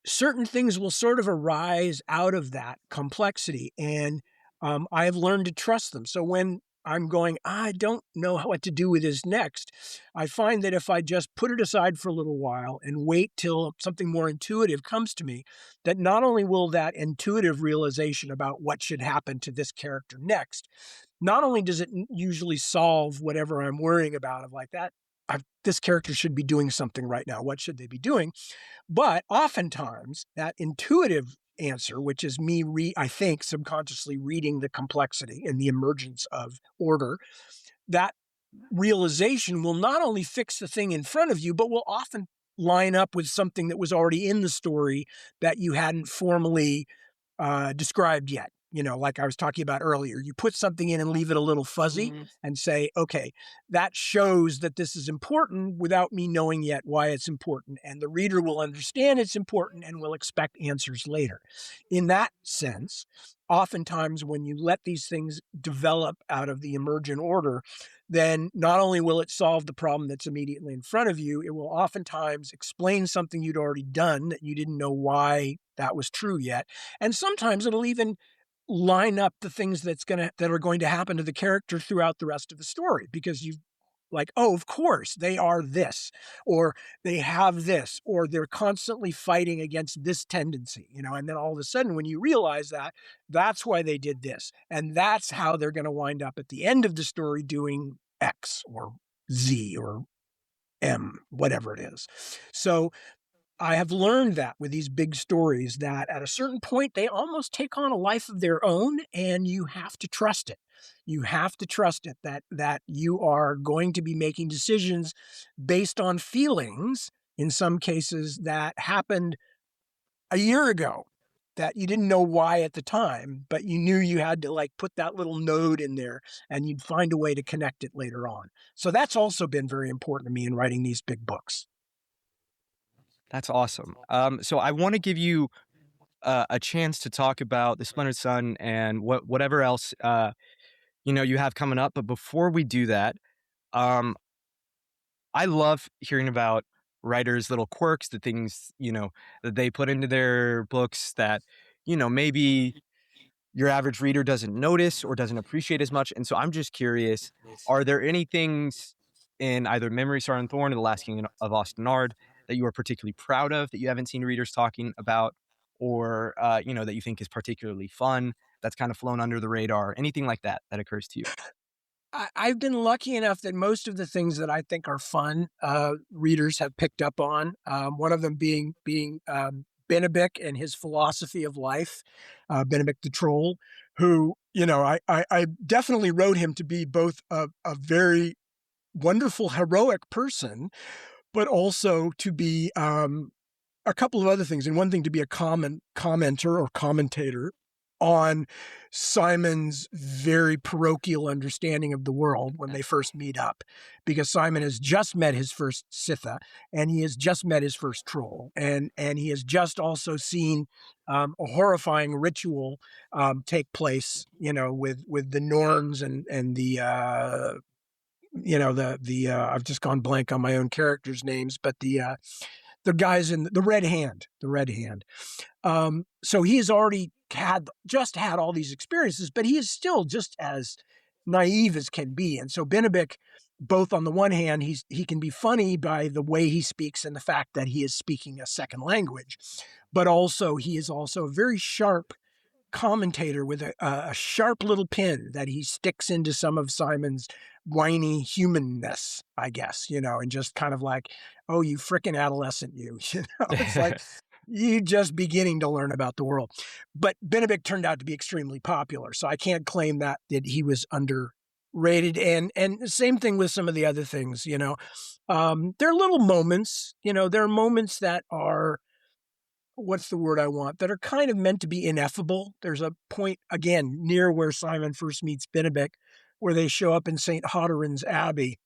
Speaker 2: certain things will sort of arise out of that complexity. And I have learned to trust them. So when I'm going, I don't know what to do with this next, I find that if I just put it aside for a little while and wait till something more intuitive comes to me, that not only will that intuitive realization about what should happen to this character next, not only does it usually solve whatever I'm worrying about of like that, this character should be doing something right now. What should they be doing? But oftentimes, that intuitive answer, which is me, I think, subconsciously reading the complexity and the emergence of order, that realization will not only fix the thing in front of you, but will often line up with something that was already in the story that you hadn't formally described yet. Like I was talking about earlier, you put something in and leave it a little fuzzy and say, okay, that shows that this is important without me knowing yet why it's important. And the reader will understand it's important and will expect answers later. In that sense, oftentimes when you let these things develop out of the emergent order, then not only will it solve the problem that's immediately in front of you, it will oftentimes explain something you'd already done that you didn't know why that was true yet. And sometimes it'll even line up the things that are going to happen to the character throughout the rest of the story, because you like, oh, of course they are this, or they have this, or they're constantly fighting against this tendency, and then all of a sudden when you realize that, that's why they did this, and that's how they're going to wind up at the end of the story doing X or Z or M, whatever it is. So I have learned that with these big stories, that at a certain point, they almost take on a life of their own, and you have to trust it. You have to trust it that you are going to be making decisions based on feelings, in some cases, that happened a year ago that you didn't know why at the time, but you knew you had to like put that little node in there and you'd find a way to connect it later on. So that's also been very important to me in writing these big books.
Speaker 1: That's awesome. So I want to give you a chance to talk about the Splintered Sun and whatever else you have coming up. But before we do that, um, I love hearing about writers' little quirks, the things that they put into their books that maybe your average reader doesn't notice or doesn't appreciate as much. And so I'm just curious, are there any things in either Memory Star and Thorn or The Last King of Ostenard that you are particularly proud of that you haven't seen readers talking about, or that you think is particularly fun, that's kind of flown under the radar, anything like that that occurs to you?
Speaker 2: I've been lucky enough that most of the things that I think are fun, readers have picked up on. One of them being Benedict and his philosophy of life, Benedict the Troll, who I definitely wrote him to be both a very wonderful, heroic person, but also to be a couple of other things. And one thing to be a commenter or commentator on Simon's very parochial understanding of the world when they first meet up, because Simon has just met his first Sitha, and he has just met his first troll, and he has just also seen a horrifying ritual take place, with the Norns and the I've just gone blank on my own characters' names, but the guys in the Red Hand, so he has already had all these experiences, but he is still just as naive as can be. And so Benedict, both on the one hand, he can be funny by the way he speaks and the fact that he is speaking a second language, but also he is also a very sharp commentator with a sharp little pin that he sticks into some of Simon's whiny humanness, I guess, and just kind of like, oh, you frickin' adolescent, you, it's like you just beginning to learn about the world. But Benedict turned out to be extremely popular, so I can't claim that he was underrated. And the same thing with some of the other things, there are little moments, there are moments that are what's the word I want, that are kind of meant to be ineffable. There's a point, again, near where Simon first meets Benedick, where they show up in St. Hodorin's Abbey,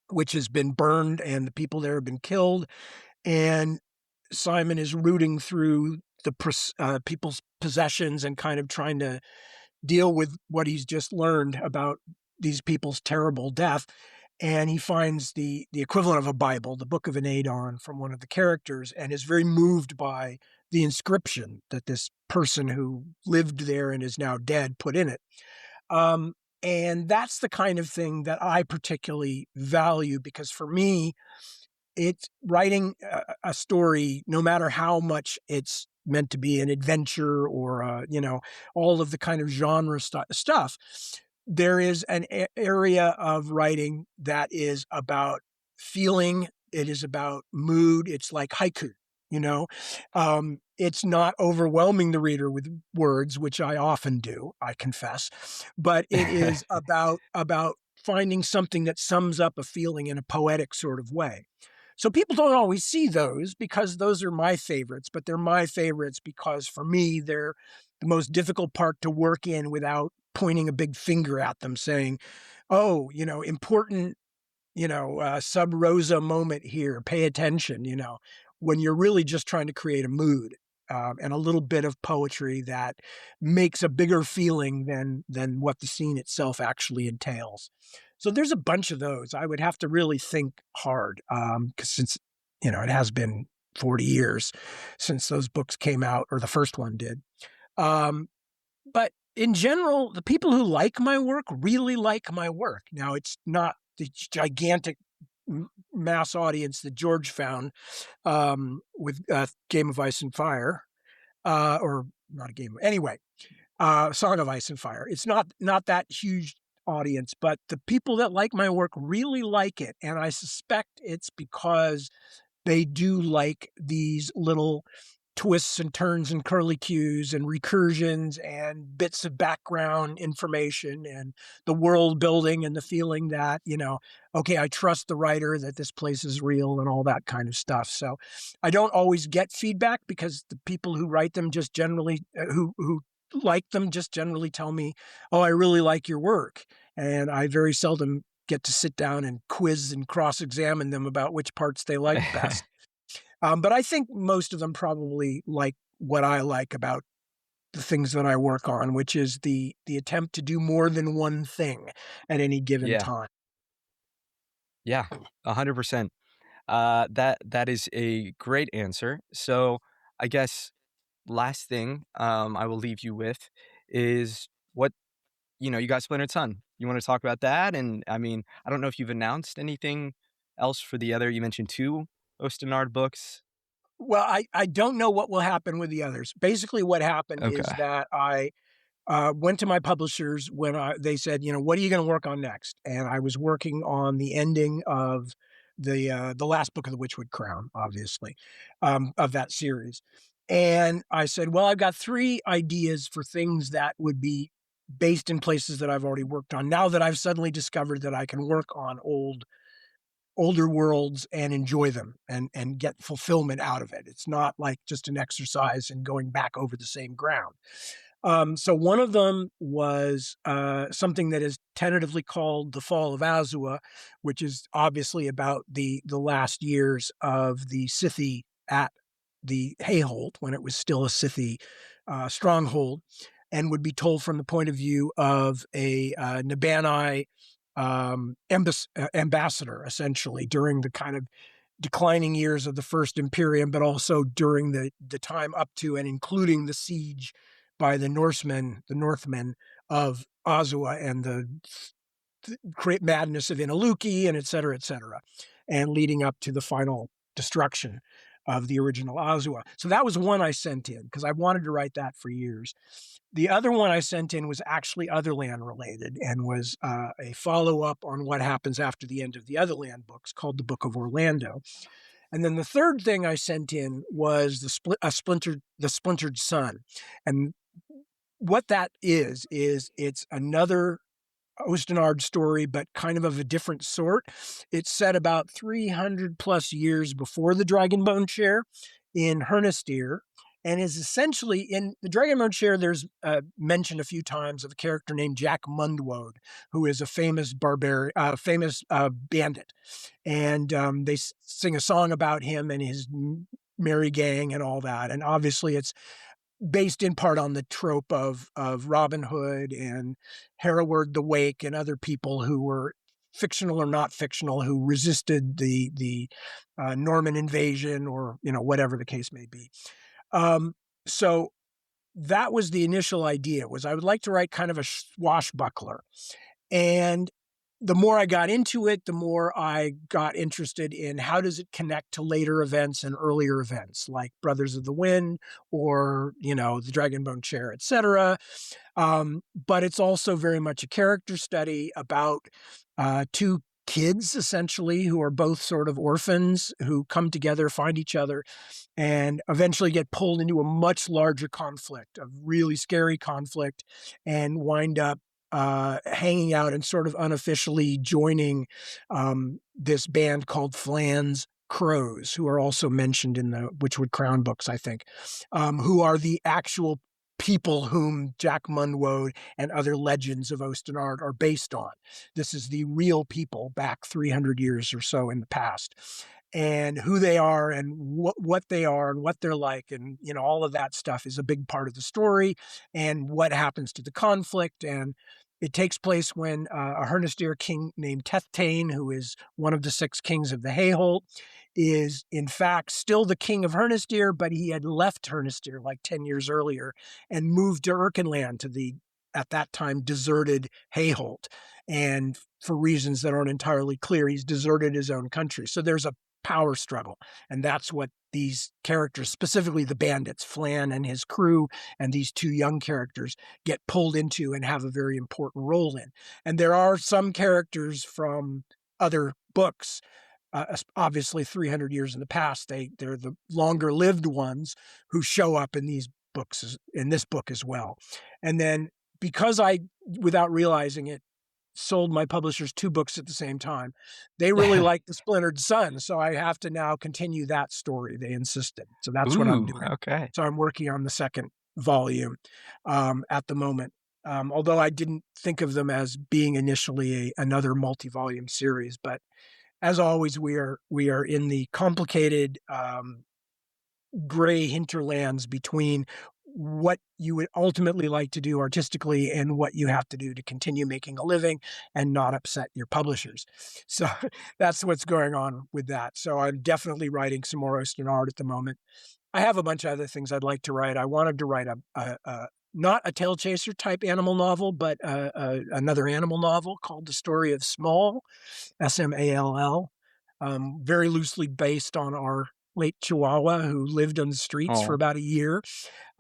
Speaker 2: which has been burned and the people there have been killed. And Simon is rooting through the people's possessions and kind of trying to deal with what he's just learned about these people's terrible death. And he finds the equivalent of a Bible, the Book of Enadon, from one of the characters, and is very moved by the inscription that this person who lived there and is now dead put in it. And that's the kind of thing that I particularly value, because for me, it's writing a story, no matter how much it's meant to be an adventure or, all of the kind of genre stuff. There is an area of writing that is about feeling. It is about mood. It's like haiku, you know. It's not overwhelming the reader with words, which I often do, I confess, but it is about finding something that sums up a feeling in a poetic sort of way. So people don't always see those because those are my favorites, but they're my favorites because for me, they're the most difficult part to work in without pointing a big finger at them saying, oh, important, sub rosa moment here, pay attention, when you're really just trying to create a mood. And a little bit of poetry that makes a bigger feeling than what the scene itself actually entails. So there's a bunch of those. I would have to really think hard, because since it has been 40 years since those books came out, or the first one did. But in general, the people who like my work really like my work. Now, it's not the gigantic mass audience that George found with Game of Ice and Fire, or not a game. Anyway, Song of Ice and Fire. It's not that huge audience, but the people that like my work really like it. And I suspect it's because they do like these little twists and turns and curlicues and recursions and bits of background information and the world building and the feeling that, okay, I trust the writer that this place is real and all that kind of stuff. So I don't always get feedback because the people who write them just generally, who like them just generally tell me, oh, I really like your work. And I very seldom get to sit down and quiz and cross-examine them about which parts they like best. But I think most of them probably like what I like about the things that I work on, which is the attempt to do more than one thing at any given
Speaker 1: Yeah.
Speaker 2: time.
Speaker 1: Yeah, 100%. That is a great answer. So I guess last thing I will leave you with is what you got Splintered Sun. You want to talk about that? And I mean, I don't know if you've announced anything else for the other. You mentioned 2 Ostenard books.
Speaker 2: Well, I don't know what will happen with the others. Basically, what happened is
Speaker 1: Okay.
Speaker 2: that I went to my publishers when they said, what are you going to work on next? And I was working on the ending of the last book of the Witchwood Crown, obviously, of that series. And I said, well, I've got 3 ideas for things that would be based in places that I've already worked on. Now that I've suddenly discovered that I can work on older worlds and enjoy them and get fulfillment out of it. It's not like just an exercise in going back over the same ground. So one of them was something that is tentatively called The Fall of Azua, which is obviously about the last years of the Scythe at the Hayhold, when it was still a Scythe stronghold, and would be told from the point of view of a Nabani ambassador, essentially, during the kind of declining years of the First Imperium, but also during the time up to and including the siege by the Northmen, of Azua and the great madness of Inaluki and et cetera, and leading up to the final destruction of the original Azua. So that was one I sent in because I wanted to write that for years. The other one I sent in was actually Otherland related and was a follow-up on what happens after the end of the Otherland books called the Book of Orlando. And then the third thing I sent in was the Splintered Sun. And what that is it's another Ostenard story, but kind of a different sort. It's set about 300 plus years before the Dragonbone Chair in Hernistir, and is essentially in the Dragonbone share. There's mentioned a few times of a character named Jack Mundwode, who is a famous bandit, and they sing a song about him and his merry gang and all that. And obviously, it's based in part on the trope of Robin Hood and Hereward the Wake and other people who were fictional or not fictional who resisted the Norman invasion, or whatever the case may be. So that was the initial idea, was I would like to write kind of a swashbuckler. And the more I got into it, the more I got interested in how does it connect to later events and earlier events like Brothers of the Wind or, the Dragonbone chair, etc. But it's also very much a character study about two kids, essentially, who are both sort of orphans who come together, find each other, and eventually get pulled into a much larger conflict, a really scary conflict, and wind up hanging out and sort of unofficially joining this band called Flan's Crows, who are also mentioned in the Witchwood Crown books, I think, who are the actual people whom Jack Mundwode and other legends of Ostenard are based on. This is the real people back 300 years or so in the past. And who they are and what they are and what they're like, and all of that stuff is a big part of the story, and what happens to the conflict. And it takes place when a Hernistir king named Tethtain, who is one of the 6 kings of the Hayholt, is in fact still the king of Hernistir, but he had left Hernistir like 10 years earlier and moved to Erkenland, to the, at that time, deserted Hayholt. And for reasons that aren't entirely clear, he's deserted his own country. So there's a power struggle. And that's what these characters, specifically the bandits, Flan and his crew, and these 2 young characters get pulled into and have a very important role in. And there are some characters from other books, obviously 300 years in the past, they're the longer lived ones who show up in these books, in this book as well. And then because I, without realizing it, sold my publishers 2 books at the same time, they really like The Splintered Sun, so I have to now continue that story. They insisted. So that's what I'm
Speaker 1: Ooh,
Speaker 2: doing.
Speaker 1: okay.
Speaker 2: So I'm working on the 2nd volume at the moment. Although I didn't think of them as being initially another multi-volume series, but as always, we are in the complicated gray hinterlands between what you would ultimately like to do artistically and what you have to do to continue making a living and not upset your publishers. So that's what's going on with that. So I'm definitely writing some more Ostenard at the moment. I have a bunch of other things I'd like to write. I wanted to write a not a tail chaser type animal novel, but another animal novel called The Story of Small, Small, very loosely based on our late Chihuahua who lived on the streets for
Speaker 1: Oh,
Speaker 2: about a year.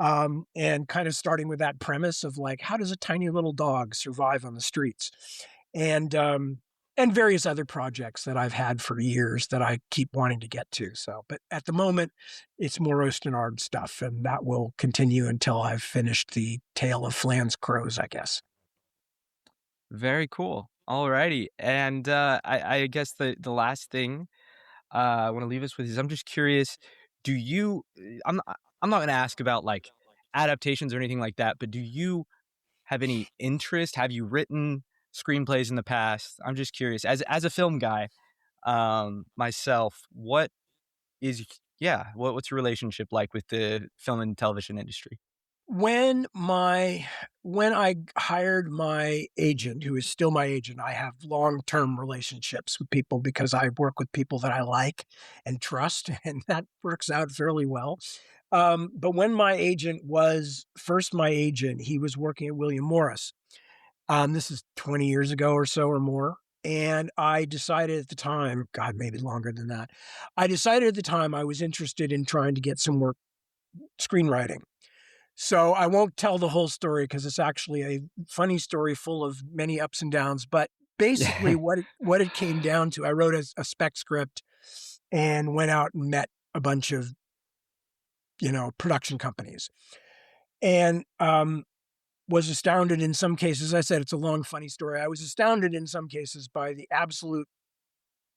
Speaker 2: And kind of starting with that premise of like, how does a tiny little dog survive on the streets? And various other projects that I've had for years that I keep wanting to get to. So, but at the moment, it's more Ostenard stuff, and that will continue until I've finished the Tale of Flan's Crows, I guess.
Speaker 1: very cool. Alrighty. And I guess the last thing I want to leave us with is I'm just curious, do you I'm not going to ask about like adaptations or anything like that, but do you have any interest? Have you written screenplays in the past? I'm just curious. As a film guy, myself, what is what's your relationship like with the film and television industry?
Speaker 2: When my when I hired my agent, who is still my agent, I have long-term relationships with people because I work with people that I like and trust, and that works out fairly well. But when my agent was first my agent, he was working at William Morris. This is 20 years ago or so or more. And I decided at the time, God, maybe longer than that. I decided at the time I was interested in trying to get some work screenwriting. So I won't tell the whole story because it's actually a funny story full of many ups and downs. But basically, what it came down to, I wrote a spec script and went out and met a bunch of production companies, and was astounded in some cases. I said it's a long, funny story. I was astounded in some cases by the absolute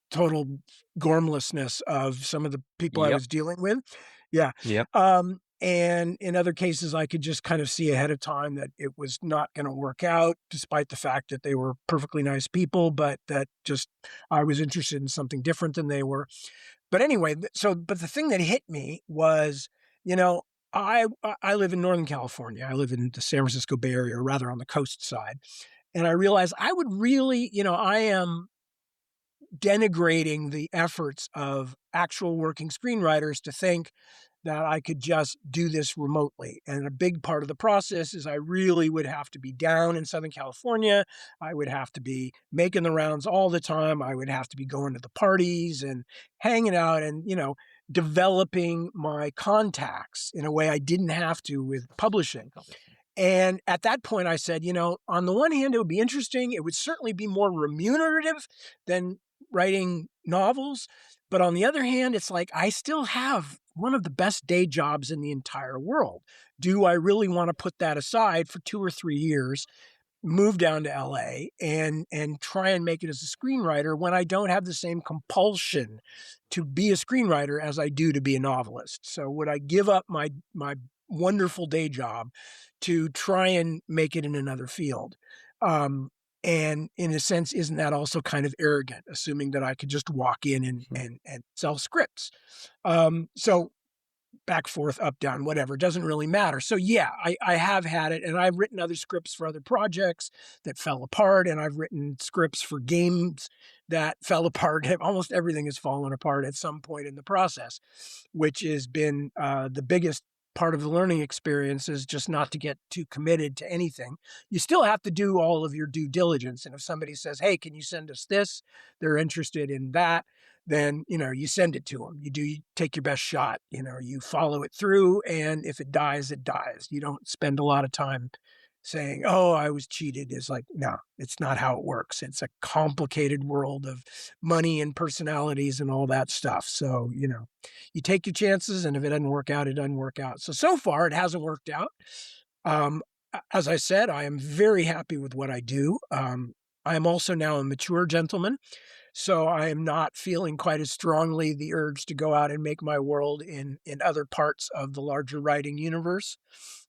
Speaker 2: total gormlessness of some of the people I
Speaker 1: Yep.
Speaker 2: was dealing with. Yeah.
Speaker 1: Yep.
Speaker 2: And in other cases, I could just kind of see ahead of time that it was not going to work out, despite the fact that they were perfectly nice people, but that just I was interested in something different than they were. But anyway, but the thing that hit me was, you know, I live in Northern California. I live in the San Francisco Bay Area, or rather on the coast side. And I realized I would really, I am denigrating the efforts of actual working screenwriters to think that I could just do this remotely. And a big part of the process is I really would have to be down in Southern California. I would have to be making the rounds all the time. I would have to be going to the parties and hanging out and, developing my contacts in a way I didn't have to with publishing. And at that point, I said, on the one hand, it would be interesting. It would certainly be more remunerative than writing novels. But on the other hand, it's like I still have one of the best day jobs in the entire world. Do I really want to put that aside for 2 or 3 years, move down to LA and try and make it as a screenwriter when I don't have the same compulsion to be a screenwriter as I do to be a novelist? So would I give up my wonderful day job to try and make it in another field? And in a sense, isn't that also kind of arrogant, assuming that I could just walk in and sell scripts? So back, forth, up, down, whatever, doesn't really matter. So yeah, I have had it, and I've written other scripts for other projects that fell apart, and I've written scripts for games that fell apart. Almost everything has fallen apart at some point in the process, which has been the biggest part of the learning experience, is just not to get too committed to anything. You still have to do all of your due diligence. And if somebody says, hey, can you send us this? They're interested in that. Then, you send it to them. You take your best shot, you follow it through. And if it dies, it dies. You don't spend a lot of time saying, oh, I was cheated. Is like, no, it's not how it works. It's a complicated world of money and personalities and all that stuff. So, you take your chances, and if it doesn't work out, it doesn't work out. So far it hasn't worked out. As I said, I am very happy with what I do. I am also now a mature gentleman, so I am not feeling quite as strongly the urge to go out and make my world in other parts of the larger writing universe.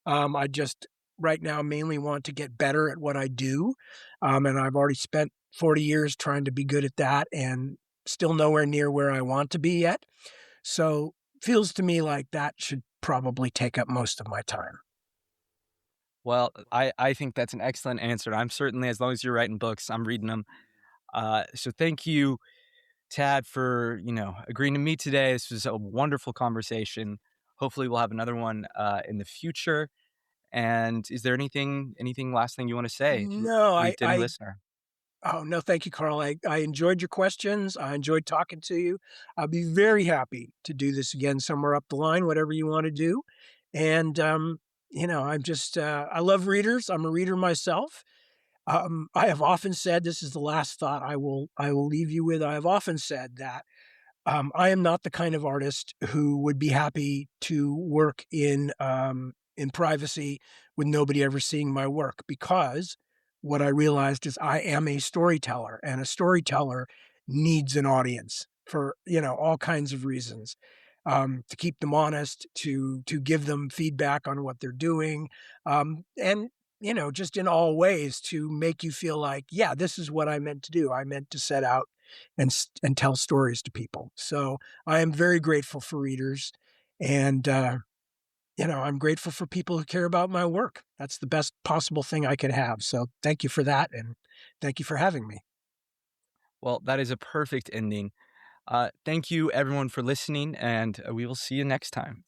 Speaker 2: I just right now mainly want to get better at what I do, and I've already spent 40 years trying to be good at that, and still nowhere near where I want to be yet. So feels to me like that should probably take up most of my time.
Speaker 1: Well, I think that's an excellent answer. I'm certainly, as long as you're writing books, I'm reading them. So thank you, Tad, for, agreeing to meet today. This was a wonderful conversation. Hopefully we'll have another one in the future. And is there anything last thing you want to say to
Speaker 2: No,
Speaker 1: leave to any
Speaker 2: I
Speaker 1: listener?
Speaker 2: Oh, no, thank you, Carl. I enjoyed your questions. I enjoyed talking to you. I'll be very happy to do this again somewhere up the line, whatever you want to do. And, I'm just, I love readers. I'm a reader myself. I have often said, this is the last thought I will leave you with. I have often said that I am not the kind of artist who would be happy to work in privacy with nobody ever seeing my work, because what I realized is I am a storyteller, and a storyteller needs an audience for, all kinds of reasons. To keep them honest, to give them feedback on what they're doing, and just in all ways to make you feel like, yeah, this is what I meant to do. I meant to set out and tell stories to people. So I am very grateful for readers, and I'm grateful for people who care about my work. That's the best possible thing I could have. So thank you for that, and thank you for having me.
Speaker 1: Well, that is a perfect ending. Thank you, everyone, for listening, and we will see you next time.